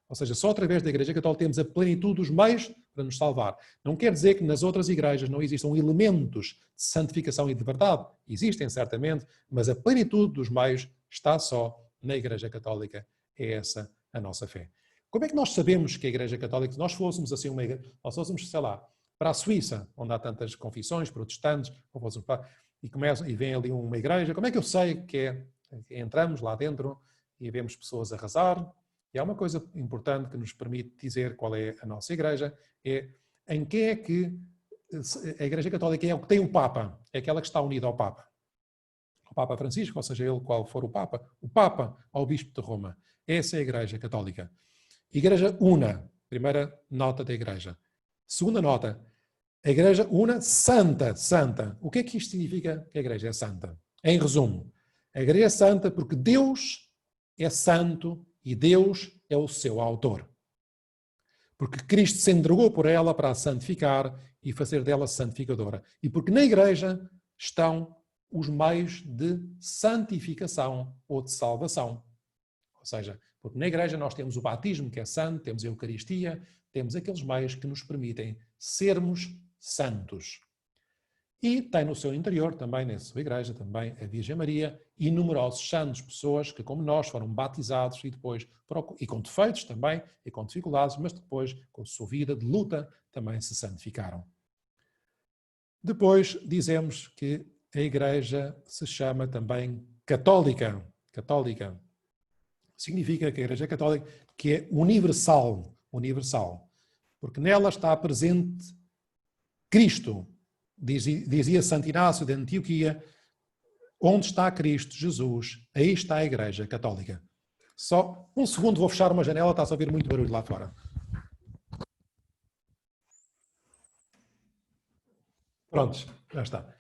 Ou seja, só através da Igreja Católica temos a plenitude dos meios para nos salvar. Não quer dizer que nas outras igrejas não existam elementos de santificação e de verdade. Existem, certamente, mas a plenitude dos meios está só na Igreja Católica. É essa a nossa fé. Como é que nós sabemos que a Igreja Católica, se nós fôssemos assim uma igreja, nós fôssemos, sei lá, para a Suíça, onde há tantas confissões protestantes, e vem ali uma igreja, como é que eu sei que entramos lá dentro e vemos pessoas a rezar? E há uma coisa importante que nos permite dizer qual é a nossa igreja, é em quem é que a Igreja Católica é o que tem o Papa, é aquela que está unida ao Papa. Ao Papa Francisco, ou seja, ele qual for o Papa ao Bispo de Roma. Essa é a Igreja Católica. Igreja una, primeira nota da Igreja. Segunda nota, a Igreja una, santa, santa. O que é que isto significa que a Igreja é santa? Em resumo, a Igreja é santa porque Deus é santo e Deus é o seu autor. Porque Cristo se entregou por ela para a santificar e fazer dela santificadora. E porque na Igreja estão os meios de santificação ou de salvação. Ou seja, porque na Igreja nós temos o batismo, que é santo, temos a Eucaristia, temos aqueles meios que nos permitem sermos santos. E tem no seu interior, também na sua Igreja, também a Virgem Maria e numerosos santos, pessoas que, como nós, foram batizados e depois, e com defeitos também, e com dificuldades, mas depois, com a sua vida de luta, também se santificaram. Depois dizemos que a Igreja se chama também católica. Católica significa que a Igreja Católica que é universal, universal, porque nela está presente Cristo. Dizia Santo Inácio de Antioquia, onde está Cristo Jesus, aí está a Igreja Católica. Só um segundo, vou fechar uma janela, está a ouvir muito barulho lá fora. Prontos, já está.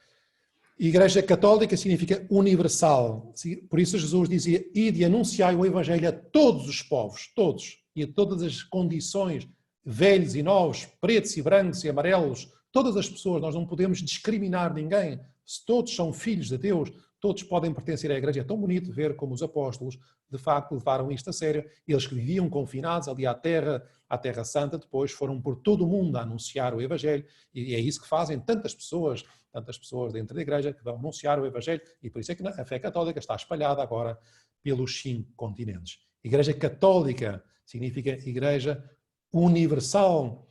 Igreja Católica significa universal. Por isso Jesus dizia, ide e anunciai o Evangelho a todos os povos, todos, e a todas as condições, velhos e novos, pretos e brancos e amarelos, todas as pessoas, nós não podemos discriminar ninguém. Se todos são filhos de Deus, todos podem pertencer à Igreja. É tão bonito ver como os apóstolos, de facto, levaram isto a sério. Eles que viviam confinados ali à Terra Santa, depois foram por todo o mundo a anunciar o Evangelho, e é isso que fazem tantas pessoas dentro da Igreja que vão anunciar o Evangelho, e por isso é que a fé católica está espalhada agora pelos 5 continentes. Igreja Católica significa Igreja Universal,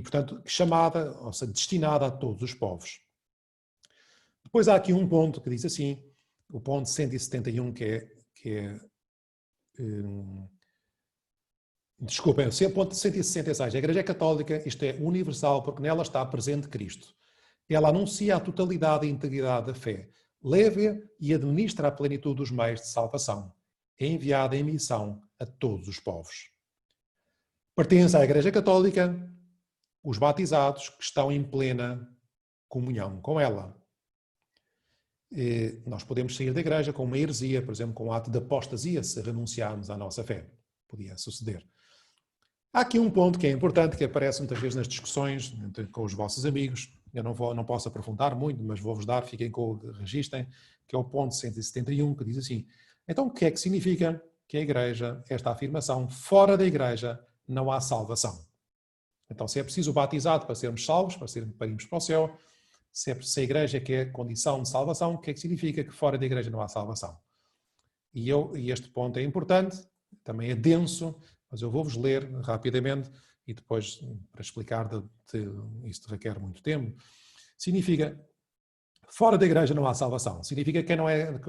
portanto, chamada, ou seja, destinada a todos os povos. Depois há aqui um ponto que diz assim, o ponto 171, desculpem, o ponto 166, a Igreja Católica, isto é universal, porque nela está presente Cristo. Ela anuncia a totalidade e integridade da fé, leva e administra a plenitude dos meios de salvação. É enviada em missão a todos os povos. Pertence à Igreja Católica os batizados que estão em plena comunhão com ela. Nós podemos sair da Igreja com uma heresia, por exemplo, com um ato de apostasia, se renunciarmos à nossa fé. Podia suceder. Há aqui um ponto que é importante, que aparece muitas vezes nas discussões com os vossos amigos. Eu não posso aprofundar muito, mas vou-vos dar, fiquem com o registrem, que é o ponto 171, que diz assim, então o que é que significa que a Igreja, esta afirmação, fora da Igreja não há salvação? Então, se é preciso o batizado para sermos salvos, para irmos para o céu, se a Igreja que é condição de salvação, o que é que significa que fora da Igreja não há salvação? E este ponto é importante, também é denso, mas eu vou-vos ler rapidamente e depois, para explicar, isto requer muito tempo. Significa, fora da Igreja não há salvação. Significa que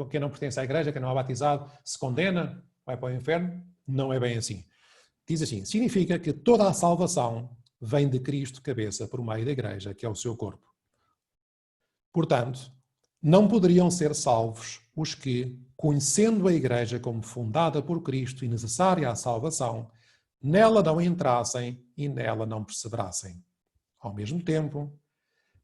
quem não pertence à Igreja, quem não é batizado, se condena, vai para o inferno? Não é bem assim. Diz assim, significa que toda a salvação vem de Cristo cabeça por meio da Igreja, que é o seu corpo. Portanto, não poderiam ser salvos os que, conhecendo a Igreja como fundada por Cristo e necessária à salvação, nela não entrassem e nela não perseverassem. Ao mesmo tempo,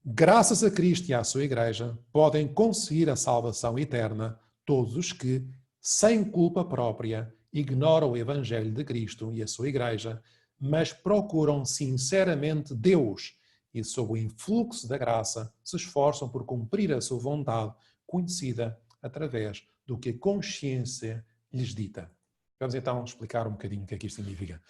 graças a Cristo e à sua Igreja, podem conseguir a salvação eterna todos os que, sem culpa própria, ignoram o Evangelho de Cristo e a sua Igreja, mas procuram sinceramente Deus e, sob o influxo da graça, se esforçam por cumprir a sua vontade, conhecida através do que a consciência lhes dita. Vamos então explicar um bocadinho o que é que isto significa.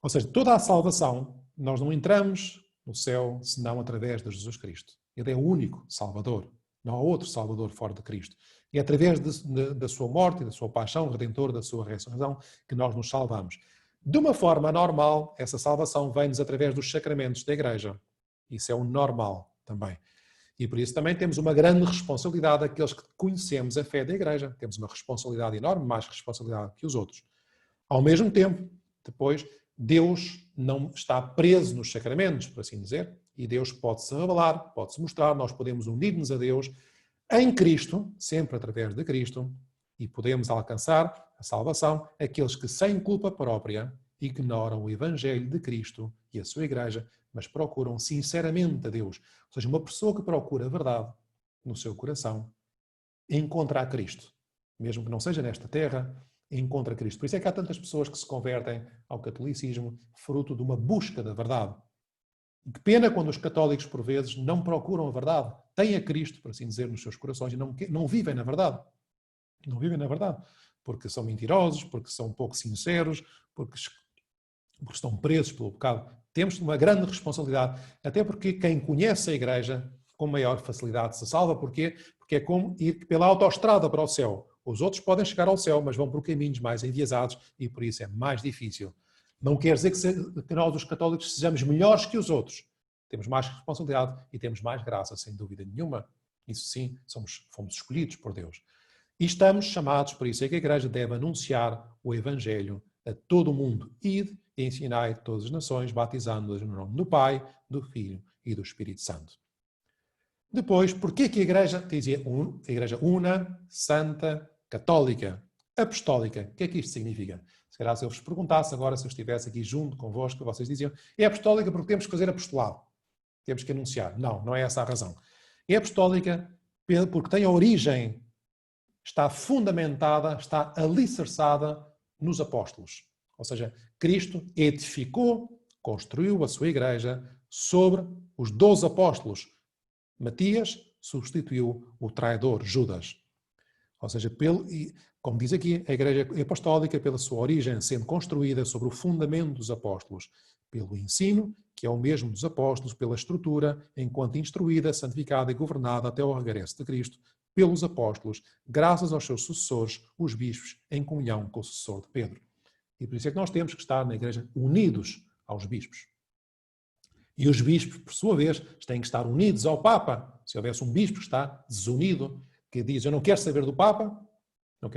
Ou seja, toda a salvação, nós não entramos no céu senão através de Jesus Cristo. Ele é o único Salvador. Não há outro Salvador fora de Cristo. É através da sua morte, da sua paixão redentora, da sua ressurreição, que nós nos salvamos. De uma forma normal, essa salvação vem-nos através dos sacramentos da Igreja. Isso é o normal também. E por isso também temos uma grande responsabilidade, aqueles que conhecemos a fé da Igreja. Temos uma responsabilidade enorme, mais responsabilidade que os outros. Ao mesmo tempo, depois, Deus não está preso nos sacramentos, por assim dizer, e Deus pode-se revelar, pode-se mostrar, nós podemos unir-nos a Deus em Cristo, sempre através de Cristo, e podemos alcançar a salvação aqueles que, sem culpa própria, ignoram o Evangelho de Cristo e a sua Igreja, mas procuram sinceramente a Deus. Ou seja, uma pessoa que procura a verdade no seu coração encontra a Cristo. Mesmo que não seja nesta terra, encontra Cristo. Por isso é que há tantas pessoas que se convertem ao catolicismo fruto de uma busca da verdade. E que pena quando os católicos, por vezes, não procuram a verdade. Têm a Cristo, por assim dizer, nos seus corações e não vivem na verdade. Não vivem na verdade. Porque são mentirosos, porque são pouco sinceros, porque estão presos pelo pecado. Temos uma grande responsabilidade, até porque quem conhece a Igreja com maior facilidade se salva. Porquê? Porque é como ir pela autoestrada para o céu. Os outros podem chegar ao céu, mas vão por caminhos mais enviesados e por isso é mais difícil. Não quer dizer que nós, os católicos, sejamos melhores que os outros. Temos mais responsabilidade e temos mais graça, sem dúvida nenhuma. Isso sim, fomos escolhidos por Deus. E estamos chamados, por isso é que a Igreja deve anunciar o Evangelho a todo o mundo. Ide e ensinai todas as nações, batizando-as no nome do Pai, do Filho e do Espírito Santo. Depois, porquê que a Igreja dizia a Igreja una, santa, católica? apostólica. O que é que isto significa? Se calhar se eu vos perguntasse agora, se eu estivesse aqui junto convosco, vocês diziam, é apostólica porque temos que fazer apostolado. Temos que anunciar. Não, não é essa a razão. É apostólica porque tem a origem, está fundamentada, está alicerçada nos apóstolos. Ou seja, Cristo edificou, construiu a sua igreja sobre os 12 apóstolos. Matias substituiu o traidor Judas. Ou seja, como diz aqui, a igreja apostólica, pela sua origem, sendo construída sobre o fundamento dos apóstolos, pelo ensino, que é o mesmo dos apóstolos, pela estrutura, enquanto instruída, santificada e governada até ao regresso de Cristo, pelos apóstolos, graças aos seus sucessores, os bispos, em comunhão com o sucessor de Pedro. E por isso é que nós temos que estar na igreja unidos aos bispos. E os bispos, por sua vez, têm que estar unidos ao Papa. Se houvesse um bispo que está desunido, que diz, eu não quero saber do Papa, então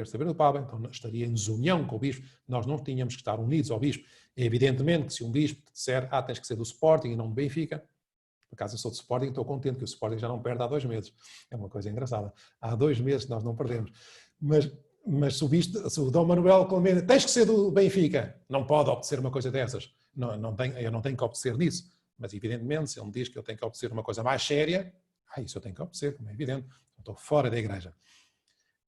estaria em desunião com o bispo. Nós não tínhamos que estar unidos ao bispo. É evidentemente que se um bispo disser, tens que ser do Sporting e não do Benfica, por acaso eu sou do Sporting e estou contente que o Sporting já não perde há 2 meses. É uma coisa engraçada. Há 2 meses que nós não perdemos. Mas se o Dom Manuel Clemente, tens que ser do Benfica, não pode obedecer uma coisa dessas. Eu não tenho que obedecer nisso. Mas, evidentemente, se ele me diz que eu tenho que obedecer uma coisa mais séria, isso eu tenho que obedecer, como é evidente. Eu estou fora da igreja.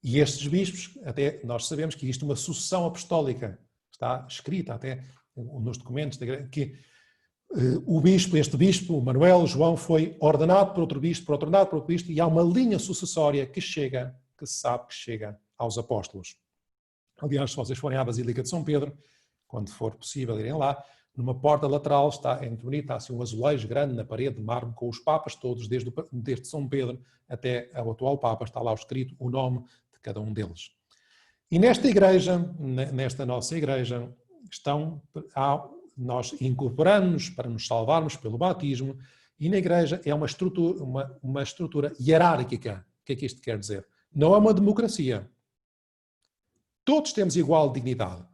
E estes bispos, até nós sabemos que isto é uma sucessão apostólica. Está escrita até nos documentos da igreja, que este bispo, Manuel, João, foi ordenado por outro bispo, ordenado por outro bispo, e há uma linha sucessória que se sabe que chega aos apóstolos. Aliás, se vocês forem à Basílica de São Pedro, quando for possível irem lá, numa porta lateral está muito bonito, há assim um azulejo grande na parede de mármore com os papas todos, desde São Pedro até ao atual Papa, está lá escrito o nome de cada um deles. E nesta igreja, nesta nossa igreja, nós incorporamos para nos salvarmos pelo batismo, e na igreja é uma estrutura hierárquica. O que é que isto quer dizer? Não é uma democracia. Todos temos igual dignidade.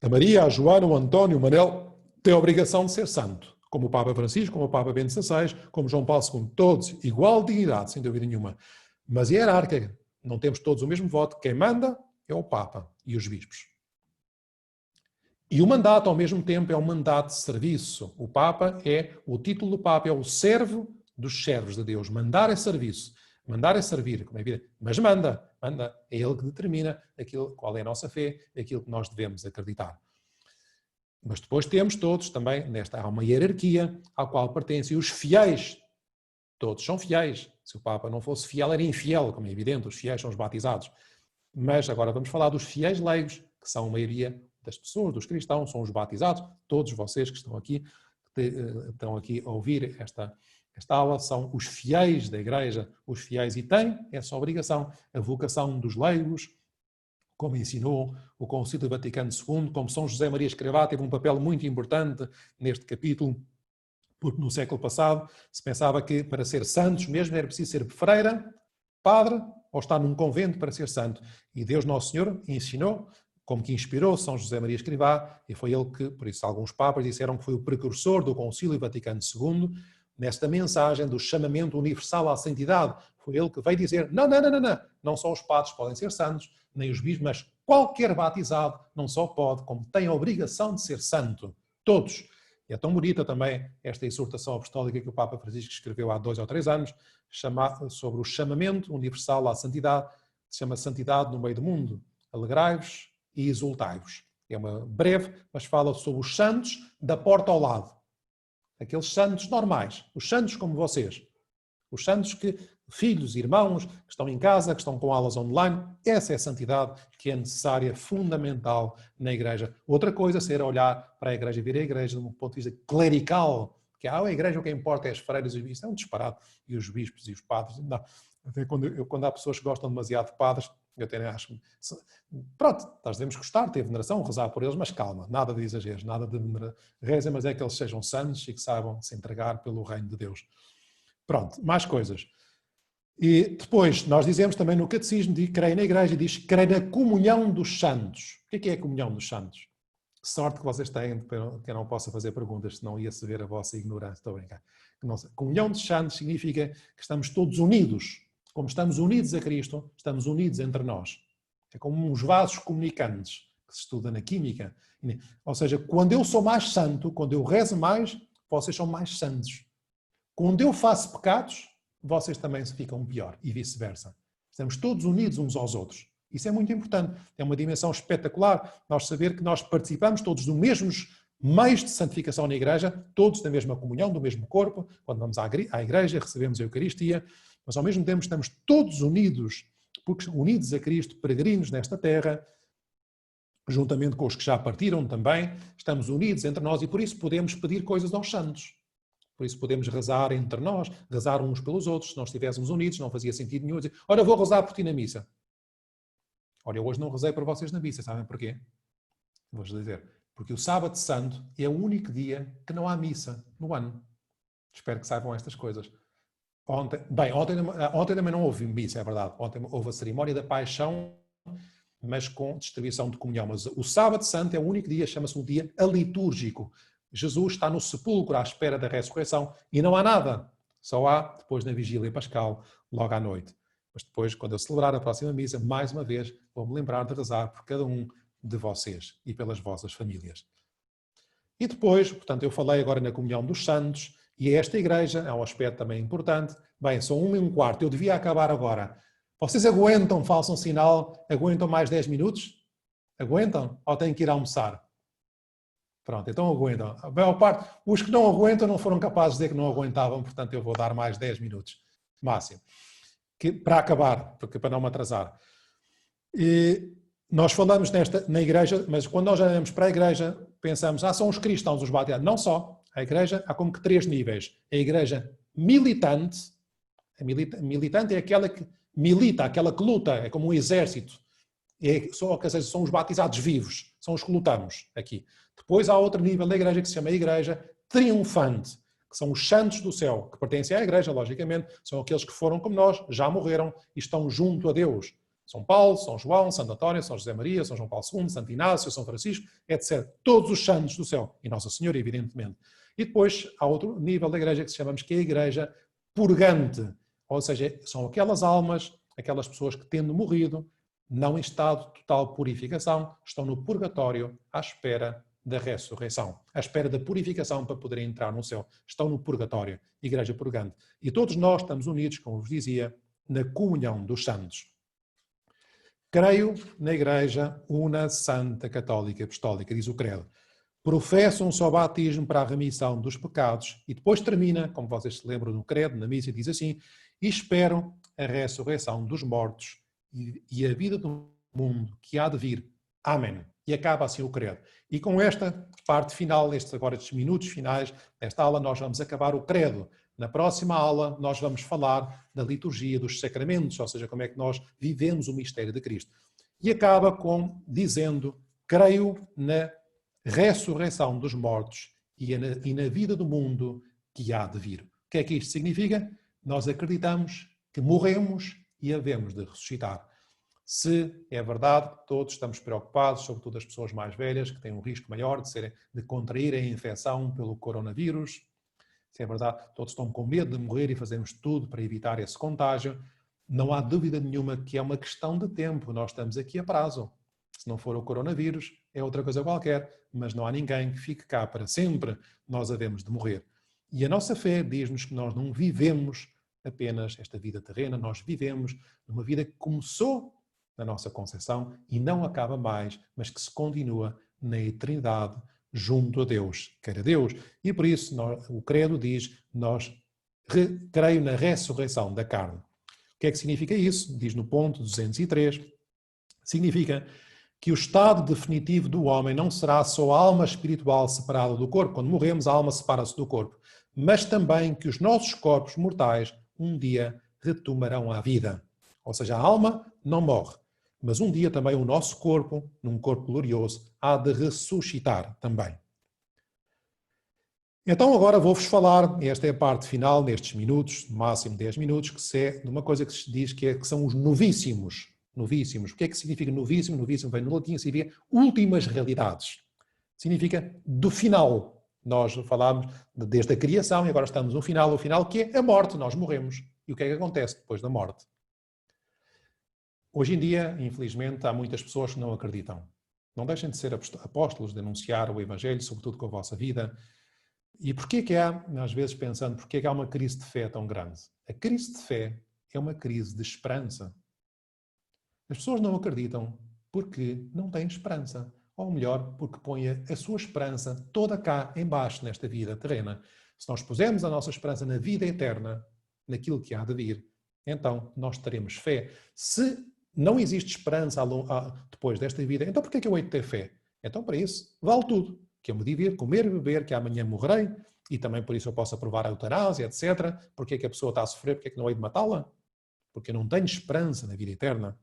A Maria, a Joana, o António, o Manel têm a obrigação de ser santo, como o Papa Francisco, como o Papa Bento XVI, como João Paulo II, todos igual dignidade, sem dúvida nenhuma. Mas hierárquica, não temos todos o mesmo voto, quem manda é o Papa e os bispos. E o mandato, ao mesmo tempo, é um mandato de serviço. O título do Papa é o servo dos servos de Deus. Mandar é serviço. Mandar é servir, como é evidente. Mas manda. É ele que determina qual é a nossa fé, aquilo que nós devemos acreditar. Mas depois temos todos também, há uma hierarquia à qual pertencem os fiéis. Todos são fiéis. Se o Papa não fosse fiel, era infiel, como é evidente. Os fiéis são os batizados. Mas agora vamos falar dos fiéis leigos, que são a maioria das pessoas, dos cristãos, são os batizados. Todos vocês que estão aqui a ouvir esta aula são os fiéis da igreja, os fiéis, e têm essa obrigação, a vocação dos leigos, como ensinou o Concílio Vaticano II, como São José Maria Escrivá teve um papel muito importante neste capítulo, porque no século passado se pensava que para ser santos mesmo era preciso ser freira, padre ou estar num convento para ser santo. E Deus Nosso Senhor ensinou, como que inspirou São José Maria Escrivá, e foi ele que, por isso alguns papas disseram que foi o precursor do Concílio Vaticano II, nesta mensagem do chamamento universal à santidade. Foi ele que veio dizer, não só os padres podem ser santos, nem os bispos, mas qualquer batizado não só pode, como tem a obrigação de ser santo. Todos. E é tão bonita também esta exortação apostólica que o Papa Francisco escreveu há 2 ou 3 anos, sobre o chamamento universal à santidade, se chama Santidade no Meio do Mundo. Alegrai-vos e exultai-vos. É uma breve, mas fala sobre os santos da porta ao lado. Aqueles santos normais, os santos como vocês. Os santos filhos, irmãos, que estão em casa, que estão com aulas online. Essa é a santidade que é necessária, fundamental na igreja. Outra coisa será olhar para a igreja e ver a igreja de um ponto de vista clerical, que a igreja o que importa é as freiras e os bispos. É um disparate. E os bispos e os padres. Não. Até quando há pessoas que gostam demasiado de padres, eu até acho... Pronto, nós devemos gostar, ter veneração, rezar por eles, mas calma, nada de exageros, nada de reza, mas é que eles sejam santos e que saibam se entregar pelo reino de Deus. Pronto, mais coisas. E depois, nós dizemos também no Catecismo, creio na Igreja, diz creio na comunhão dos santos. O que é a comunhão dos santos? Que sorte que vocês têm, que eu não possa fazer perguntas, senão ia-se ver a vossa ignorância. Estou a brincar. Comunhão dos santos significa que estamos todos unidos. Como estamos unidos a Cristo, estamos unidos entre nós. É como uns vasos comunicantes, que se estuda na química. Ou seja, quando eu sou mais santo, quando eu rezo mais, vocês são mais santos. Quando eu faço pecados, vocês também ficam pior e vice-versa. Estamos todos unidos uns aos outros. Isso é muito importante. É uma dimensão espetacular nós saber que nós participamos todos dos mesmos meios de santificação na igreja, todos da mesma comunhão, do mesmo corpo, quando vamos à igreja, recebemos a Eucaristia, mas ao mesmo tempo estamos todos unidos, porque unidos a Cristo, peregrinos nesta terra, juntamente com os que já partiram também, estamos unidos entre nós e por isso podemos pedir coisas aos santos. Por isso podemos rezar entre nós, rezar uns pelos outros. Se nós estivéssemos unidos, não fazia sentido nenhum dizer, ora, eu vou rezar por ti na missa. Ora, eu hoje não rezei para vocês na missa, sabem porquê? Vou-vos dizer. Porque o sábado santo é o único dia que não há missa no ano. Espero que saibam estas coisas. Ontem também não houve missa, é verdade. Ontem houve a cerimónia da paixão, mas com distribuição de comunhão. Mas o sábado santo é o único dia, chama-se um dia alitúrgico. Jesus está no sepulcro à espera da ressurreição e não há nada. Só há depois na vigília pascal, logo à noite. Mas depois, quando eu celebrar a próxima missa, mais uma vez, vou-me lembrar de rezar por cada um de vocês e pelas vossas famílias. E depois, portanto, eu falei agora na comunhão dos santos e esta igreja é um aspecto também importante. Bem, são 1:15, eu devia acabar agora. Vocês aguentam, façam sinal, aguentam mais 10 minutos? Aguentam? Ou têm que ir almoçar? Pronto, então aguentam. A maior parte, os que não aguentam não foram capazes de dizer que não aguentavam, portanto eu vou dar mais 10 minutos, máximo, para acabar, para não me atrasar. E nós falamos na igreja, mas quando nós olhamos para a igreja, pensamos, são os cristãos os batizados. Não só. A igreja há como que 3 níveis. A igreja militante, militante é aquela que milita, aquela que luta, é como um exército. São os batizados vivos, são os que lutamos aqui. Depois há outro nível da igreja que se chama a igreja triunfante, que são os santos do céu, que pertencem à igreja, logicamente, são aqueles que foram como nós, já morreram e estão junto a Deus. São Paulo, São João, Santo António, São José Maria, São João Paulo II, Santo Inácio, São Francisco, etc. Todos os santos do céu. E Nossa Senhora, evidentemente. E depois há outro nível da igreja que chamamos que é a igreja purgante. Ou seja, são aquelas almas, aquelas pessoas que tendo morrido, não em estado de total purificação, estão no purgatório à espera da ressurreição, à espera da purificação para poderem entrar no céu. Estão no purgatório, igreja purgante. E todos nós estamos unidos, como vos dizia, na comunhão dos santos. Creio na Igreja una, santa, católica e apostólica, diz o credo. Professa um só batismo para a remissão dos pecados e depois termina, como vocês se lembram no credo, na missa, diz assim, e espero a ressurreição dos mortos e a vida do mundo que há de vir. Amém. E acaba assim o credo. E com esta parte final, estes minutos finais desta aula, nós vamos acabar o credo. Na próxima aula, nós vamos falar da liturgia dos sacramentos, ou seja, como é que nós vivemos o mistério de Cristo. E acaba dizendo, creio na ressurreição dos mortos e na vida do mundo que há de vir. O que é que isto significa? Nós acreditamos que morremos e havemos de ressuscitar. Se é verdade, todos estamos preocupados, sobretudo as pessoas mais velhas, que têm um risco maior de contrair a infecção pelo coronavírus. Se é verdade, todos estão com medo de morrer e fazemos tudo para evitar esse contágio. Não há dúvida nenhuma que é uma questão de tempo. Nós estamos aqui a prazo. Se não for o coronavírus, é outra coisa qualquer, mas não há ninguém que fique cá para sempre. Nós havemos de morrer. E a nossa fé diz-nos que nós não vivemos apenas esta vida terrena, nós vivemos numa vida que começou na nossa concepção e não acaba mais, mas que se continua na eternidade junto a Deus, quer a Deus. E por isso o credo diz, creio na ressurreição da carne. O que é que significa isso? Diz no ponto 203, significa que o estado definitivo do homem não será só a alma espiritual separada do corpo, quando morremos a alma separa-se do corpo, mas também que os nossos corpos mortais um dia retomarão a vida. Ou seja, a alma não morre, mas um dia também o nosso corpo, num corpo glorioso, há de ressuscitar também. Então agora vou-vos falar, esta é a parte final, nestes minutos, no máximo 10 minutos, que é de uma coisa que se diz que são os novíssimos. Novíssimos. O que é que significa novíssimo? Novíssimo vem no latim, significa últimas realidades. Significa do final. Nós falámos desde a criação e agora estamos no final. O final que é a morte, nós morremos. E o que é que acontece depois da morte? Hoje em dia, infelizmente, há muitas pessoas que não acreditam. Não deixem de ser apóstolos, de anunciar o Evangelho, sobretudo com a vossa vida. E porquê que há, às vezes pensando, porquê que há uma crise de fé tão grande? A crise de fé é uma crise de esperança. As pessoas não acreditam porque não têm esperança. Ou melhor, porque põem a sua esperança toda cá, embaixo, nesta vida terrena. Se nós pusermos a nossa esperança na vida eterna, naquilo que há de vir, então nós teremos fé. Se não existe esperança depois desta vida, então porquê que eu hei de ter fé? Então para isso, vale tudo. Que eu me divirto, comer e beber, que amanhã morrerei, e também por isso eu posso aprovar a eutanásia, etc. Porquê que a pessoa está a sofrer, porquê que não hei de matá-la? Porque eu não tenho esperança na vida eterna.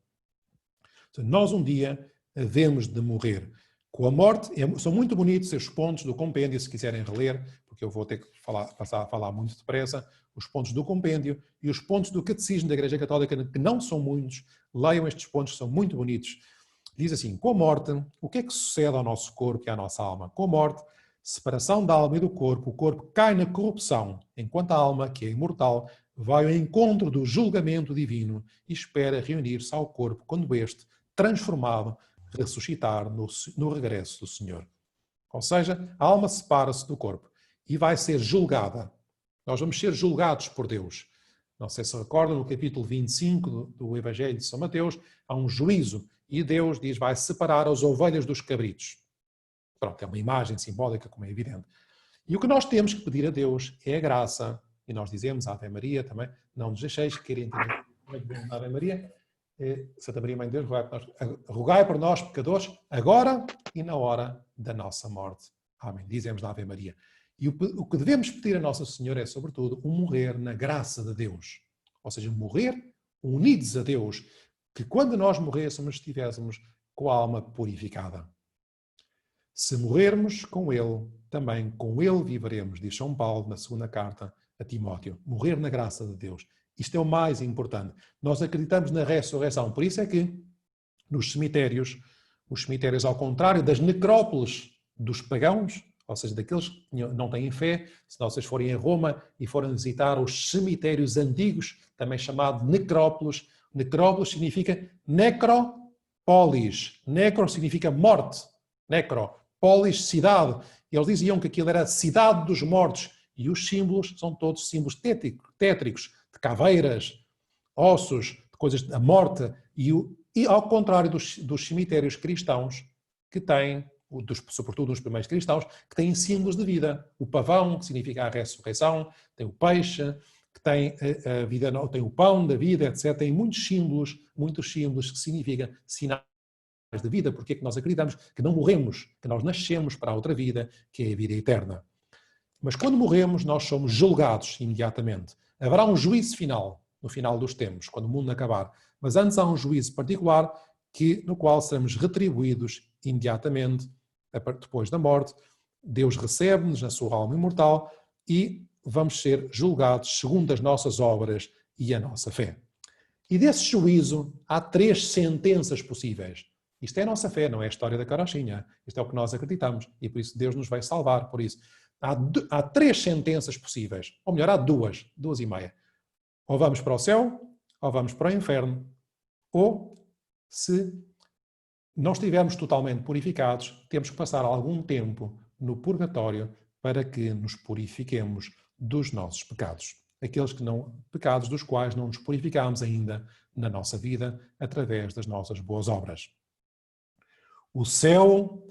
Nós um dia havemos de morrer. Com a morte, são muito bonitos os pontos do compêndio, se quiserem reler, porque eu vou ter que passar a falar muito depressa, os pontos do compêndio e os pontos do catecismo da Igreja Católica, que não são muitos, leiam estes pontos que são muito bonitos. Diz assim, com a morte, o que é que sucede ao nosso corpo e à nossa alma? Com a morte, separação da alma e do corpo, o corpo cai na corrupção, enquanto a alma, que é imortal, vai ao encontro do julgamento divino e espera reunir-se ao corpo quando este, transformado, ressuscitar no regresso do Senhor. Ou seja, a alma separa-se do corpo e vai ser julgada. Nós vamos ser julgados por Deus. Não sei se recordam, no capítulo 25 do Evangelho de São Mateus, há um juízo e Deus diz, vai separar as ovelhas dos cabritos. Pronto, é uma imagem simbólica, como é evidente. E o que nós temos que pedir a Deus é a graça. E nós dizemos, Ave Maria também, não nos deixeis que querem entender Ave Maria. Santa Maria, Mãe de Deus, rogai por nós, pecadores, agora e na hora da nossa morte. Amém. Dizemos na Ave Maria. E o que devemos pedir a Nossa Senhora é, sobretudo, um morrer na graça de Deus. Ou seja, morrer unidos a Deus, que quando nós morrêssemos, estivéssemos com a alma purificada. Se morrermos com Ele, também com Ele viveremos, diz São Paulo na segunda carta a Timóteo. Morrer na graça de Deus. Isto é o mais importante. Nós acreditamos na ressurreição. Por isso é que nos cemitérios, os cemitérios ao contrário das necrópolis dos pagãos, ou seja, daqueles que não têm fé, se vocês forem a Roma e forem visitar os cemitérios antigos, também chamado necrópolis, necrópolis significa necropolis. Necro significa morte. Necropolis, cidade. Eles diziam que aquilo era a cidade dos mortos. E os símbolos são todos símbolos tétricos, de caveiras, ossos, de coisas da morte. E ao contrário dos cemitérios cristãos, que têm, sobretudo os primeiros cristãos, que têm símbolos de vida. O pavão, que significa a ressurreição, tem o peixe, que tem a vida, tem o pão da vida, etc. Tem muitos símbolos que significam sinais de vida. Porque é que nós acreditamos que não morremos, que nós nascemos para a outra vida, que é a vida eterna. Mas quando morremos, nós somos julgados imediatamente. Haverá um juízo final, no final dos tempos, quando o mundo acabar. Mas antes há um juízo particular no qual seremos retribuídos imediatamente, depois da morte. Deus recebe-nos na sua alma imortal e vamos ser julgados segundo as nossas obras e a nossa fé. E desse juízo há 3 sentenças possíveis. Isto é a nossa fé, não é a história da carochinha. Isto é o que nós acreditamos e por isso Deus nos vai salvar por isso. Há 3 sentenças possíveis, ou melhor, há 2 e meia. Ou vamos para o céu, ou vamos para o inferno, ou se não estivermos totalmente purificados, temos que passar algum tempo no purgatório para que nos purifiquemos dos nossos pecados. Aqueles pecados dos quais não nos purificamos ainda na nossa vida através das nossas boas obras. O céu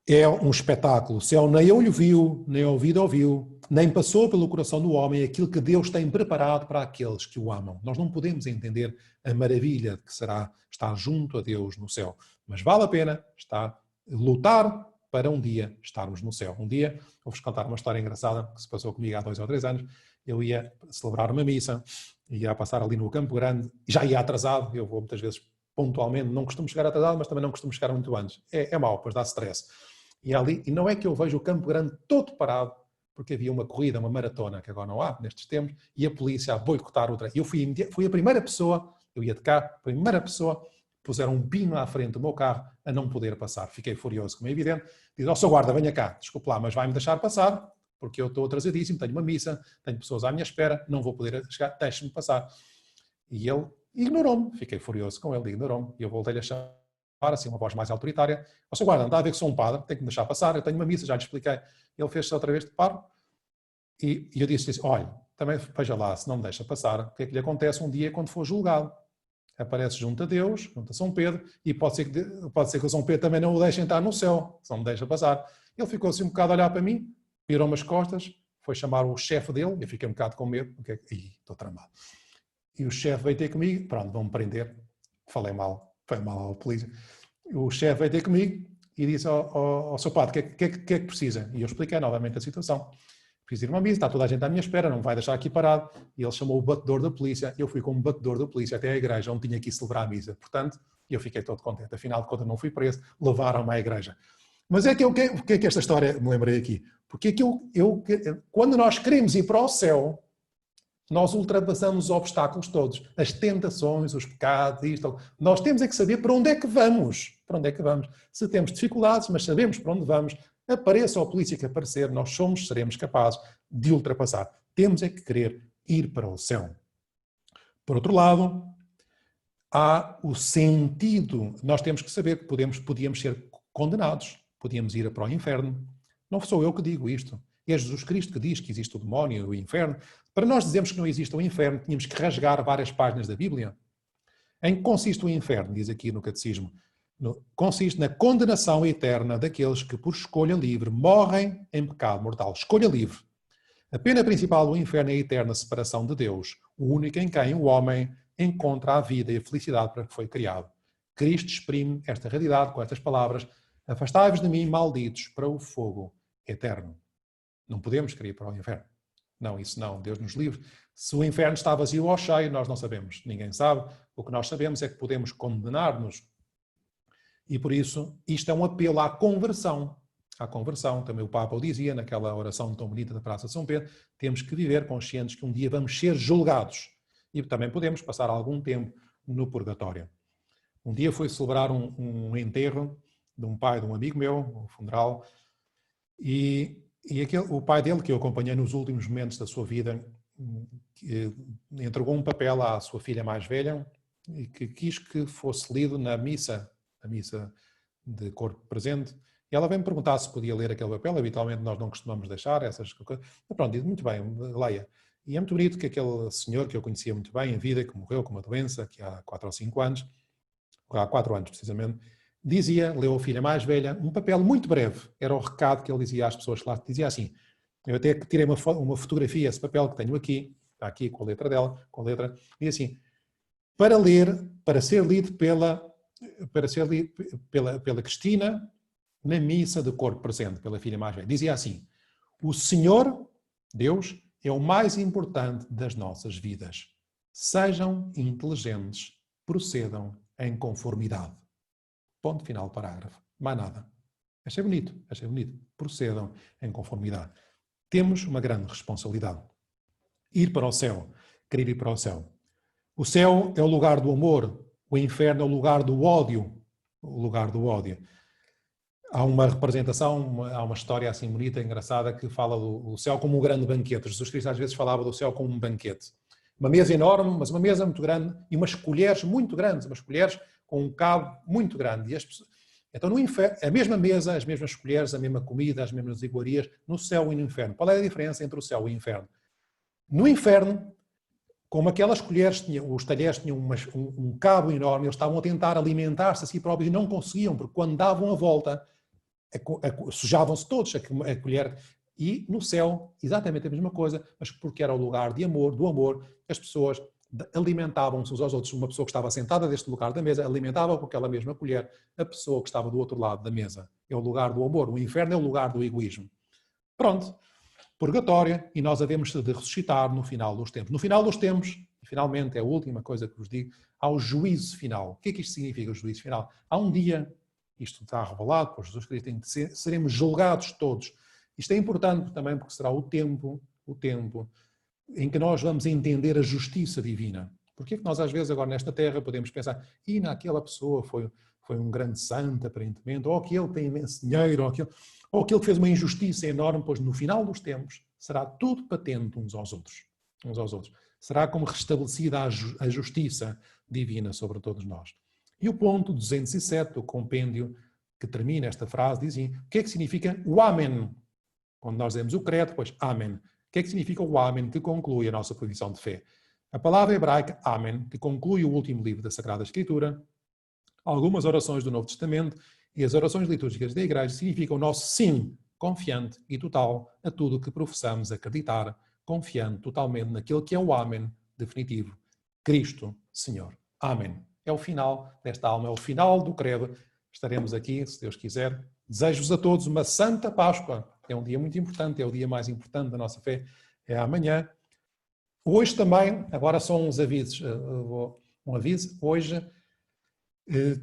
é um espetáculo. O céu nem olho viu, nem ouvido ouviu, nem passou pelo coração do homem aquilo que Deus tem preparado para aqueles que o amam. Nós não podemos entender a maravilha que será estar junto a Deus no céu. Mas vale a pena lutar para um dia estarmos no céu. Um dia, vou-vos contar uma história engraçada que se passou comigo há 2 ou 3 anos. Eu ia celebrar uma missa, ia passar ali no Campo Grande, já ia atrasado. Eu vou muitas vezes pontualmente, não costumo chegar atrasado, mas também não costumo chegar muito antes. É mau, pois dá stress. E não é que eu vejo o Campo Grande todo parado, porque havia uma corrida, uma maratona, que agora não há nestes tempos, e a polícia a boicotar o trem. Eu fui a primeira pessoa, eu ia de cá, a primeira pessoa, puseram um pino à frente do meu carro a não poder passar. Fiquei furioso, como é evidente. Diz, ó, Sr. Guarda, venha cá, desculpe lá, mas vai-me deixar passar, porque eu estou atrasadíssimo, tenho uma missa, tenho pessoas à minha espera, não vou poder chegar, deixe-me passar. E ele e ignorou-me. Fiquei furioso com ele, ignorou-me. E eu voltei-lhe a chamar, assim, uma voz mais autoritária. Ó, Sr. Guarda, não está a ver que sou um padre, tenho que me deixar passar, eu tenho uma missa, já lhe expliquei. Ele fez-se outra vez de paro e eu disse, olha, também veja lá, se não me deixa passar, o que é que lhe acontece um dia quando for julgado? Aparece junto a Deus, junto a São Pedro, e pode ser que o São Pedro também não o deixe entrar no céu, se não me deixa passar. Ele ficou assim um bocado a olhar para mim, virou-me as costas, foi chamar o chefe dele, eu fiquei um bocado com medo, porque estou tramado. E o chefe veio ter comigo, pronto, vão-me prender, falei mal à polícia. O chefe veio ter comigo e disse ao seu padre, o que é que precisa? E eu expliquei novamente a situação. Preciso ir a uma missa, está toda a gente à minha espera, não me vai deixar aqui parado. E ele chamou o batedor da polícia, eu fui como batedor da polícia até à igreja, onde tinha que ir celebrar a missa. Portanto, eu fiquei todo contente. Afinal de contas, não fui preso, levaram-me à igreja. Mas o que é que esta história me lembrei aqui? Porque é que quando nós queremos ir para o céu, nós ultrapassamos os obstáculos todos, as tentações, os pecados, isto. Nós temos é que saber para onde é que vamos. Para onde é que vamos. Se temos dificuldades, mas sabemos para onde vamos, apareça a polícia que aparecer, nós seremos capazes de ultrapassar. Temos é que querer ir para o céu. Por outro lado, há o sentido. Nós temos que saber que podíamos ser condenados, podíamos ir para o inferno. Não sou eu que digo isto. É Jesus Cristo que diz que existe o demónio e o inferno. Para nós dizermos que não existe o inferno, tínhamos que rasgar várias páginas da Bíblia. Em que consiste o inferno, diz aqui no Catecismo? Consiste na condenação eterna daqueles que, por escolha livre, morrem em pecado mortal. Escolha livre. A pena principal do inferno é a eterna separação de Deus, o único em quem o homem encontra a vida e a felicidade para que foi criado. Cristo exprime esta realidade com estas palavras: afastai-vos de mim, malditos, para o fogo eterno. Não podemos querer ir para o inferno. Não, isso não. Deus nos livre. Se o inferno está vazio ou cheio, nós não sabemos. Ninguém sabe. O que nós sabemos é que podemos condenar-nos. E por isso, isto é um apelo à conversão. À conversão. Também o Papa o dizia naquela oração tão bonita da Praça de São Pedro. Temos que viver conscientes que um dia vamos ser julgados. E também podemos passar algum tempo no purgatório. Um dia fui celebrar um enterro de um pai de um amigo meu, um funeral, e o pai dele, que eu acompanhei nos últimos momentos da sua vida, entregou um papel à sua filha mais velha e que quis que fosse lido na missa, a missa de corpo presente. E ela veio-me perguntar se podia ler aquele papel. Habitualmente nós não costumamos deixar essas coisas. Mas pronto, disse, muito bem, leia. E é muito bonito que aquele senhor que eu conhecia muito bem em vida, que morreu com uma doença, que há 4 ou 5 anos, há 4 anos precisamente, dizia, leu a filha mais velha, um papel muito breve, era o recado que ele dizia às pessoas lá, dizia assim, eu até tirei uma fotografia, esse papel que tenho aqui, está aqui com a letra dela, com a letra, diz assim, para ser lido pela Cristina, na missa de corpo presente, pela filha mais velha. Dizia assim, o Senhor, Deus, é o mais importante das nossas vidas. Sejam inteligentes, procedam em conformidade. Ponto final, parágrafo. Mais nada. Achei bonito. Procedam em conformidade. Temos uma grande responsabilidade. Ir para o céu. Querer ir para o céu. O céu é o lugar do amor. O inferno é o lugar do ódio. O lugar do ódio. Há uma representação, há uma história assim bonita, engraçada, que fala do céu como um grande banquete. Jesus Cristo às vezes falava do céu como um banquete. Uma mesa enorme, mas uma mesa muito grande e umas colheres muito grandes, umas colheres com um cabo muito grande. E então no inferno, a mesma mesa, as mesmas colheres, a mesma comida, as mesmas iguarias, no céu e no inferno. Qual é a diferença entre o céu e o inferno? No inferno, como aquelas colheres, os talheres tinham um cabo enorme, eles estavam a tentar alimentar-se a si próprios e não conseguiam, porque quando davam a volta, sujavam-se todos a colher. E no céu, exatamente a mesma coisa, mas porque era o lugar de amor, do amor, as pessoas alimentavam-se uns aos outros. Uma pessoa que estava sentada deste lugar da mesa alimentava com aquela mesma colher a pessoa que estava do outro lado da mesa. É o lugar do amor. O inferno é o lugar do egoísmo. Pronto. Purgatório, e nós havemos de ressuscitar no final dos tempos. No final dos tempos, e finalmente é a última coisa que vos digo, há o juízo final. O que é que isto significa, o juízo final? Há um dia, isto está revelado por Jesus Cristo, em que seremos julgados todos. Isto é importante também porque será o tempo em que nós vamos entender a justiça divina. Porque é que nós às vezes agora nesta terra podemos pensar, e naquela pessoa foi um grande santo aparentemente, ou aquele tem imenso dinheiro, ou aquele que fez uma injustiça enorme, pois no final dos tempos será tudo patente uns aos outros. uns aos outros. Será como restabelecida a justiça divina sobre todos nós. E o ponto 207 do compêndio que termina esta frase diz assim, o que é que significa o Amém? Quando nós dizemos o credo, depois Amém. O que é que significa o Amém que conclui a nossa profissão de fé? A palavra hebraica Amém, que conclui o último livro da Sagrada Escritura, algumas orações do Novo Testamento e as orações litúrgicas da Igreja significam o nosso sim confiante e total a tudo o que professamos acreditar, confiando totalmente naquilo que é o Amém definitivo. Cristo, Senhor. Amém. É o final desta alma, é o final do credo. Estaremos aqui, se Deus quiser. Desejo-vos a todos uma Santa Páscoa. É um dia muito importante, é o dia mais importante da nossa fé. É amanhã. Hoje também, agora só uns avisos. Um aviso, hoje,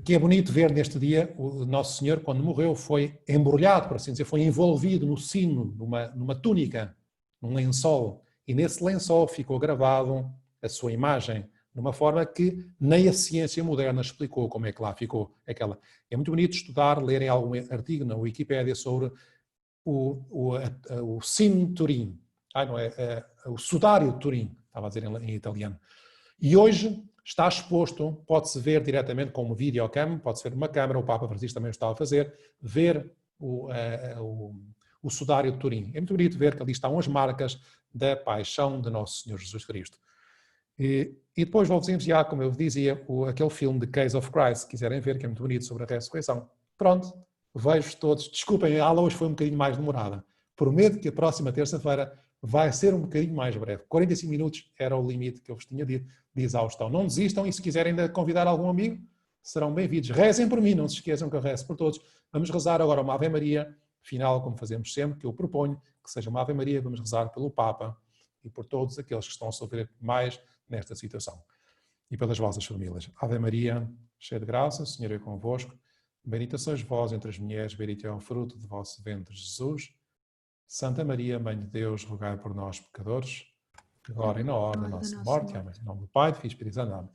que é bonito ver neste dia, o Nosso Senhor, quando morreu, foi embrulhado, por assim dizer, foi envolvido no sino, numa túnica, num lençol. E nesse lençol ficou gravado a sua imagem, de uma forma que nem a ciência moderna explicou como é que lá ficou aquela. É muito bonito estudar, lerem algum artigo na Wikipédia sobre o sino de Turim. O sudário de Turim, estava a dizer em italiano. E hoje está exposto, pode-se ver diretamente com uma videocam, pode-se ver numa câmara, o Papa Francisco também o estava a fazer, ver o sudário de Turim. É muito bonito ver que ali estão as marcas da paixão de Nosso Senhor Jesus Cristo. E depois vou-vos enviar, como eu dizia, aquele filme The Case of Christ, se quiserem ver, que é muito bonito, sobre a ressurreição. Pronto, vejo todos. Desculpem, a aula hoje foi um bocadinho mais demorada. Prometo que a próxima terça-feira vai ser um bocadinho mais breve. 45 minutos era o limite que eu vos tinha dito de exaustão. Não desistam e se quiserem ainda convidar algum amigo, serão bem-vindos. Rezem por mim, não se esqueçam que eu rezo por todos. Vamos rezar agora uma Ave Maria, final, como fazemos sempre, que eu proponho que seja uma Ave Maria. Vamos rezar pelo Papa e por todos aqueles que estão a sofrer mais nesta situação. E pelas vossas famílias. Ave Maria, cheia de graça, o Senhor é convosco. Bendita sois vós entre as mulheres, bendito é o fruto do vosso ventre, Jesus. Santa Maria, Mãe de Deus, rogai por nós, pecadores, agora e na hora da nossa morte. Amém. Em nome do Pai, do Filho e do Espírito Santo. Amém.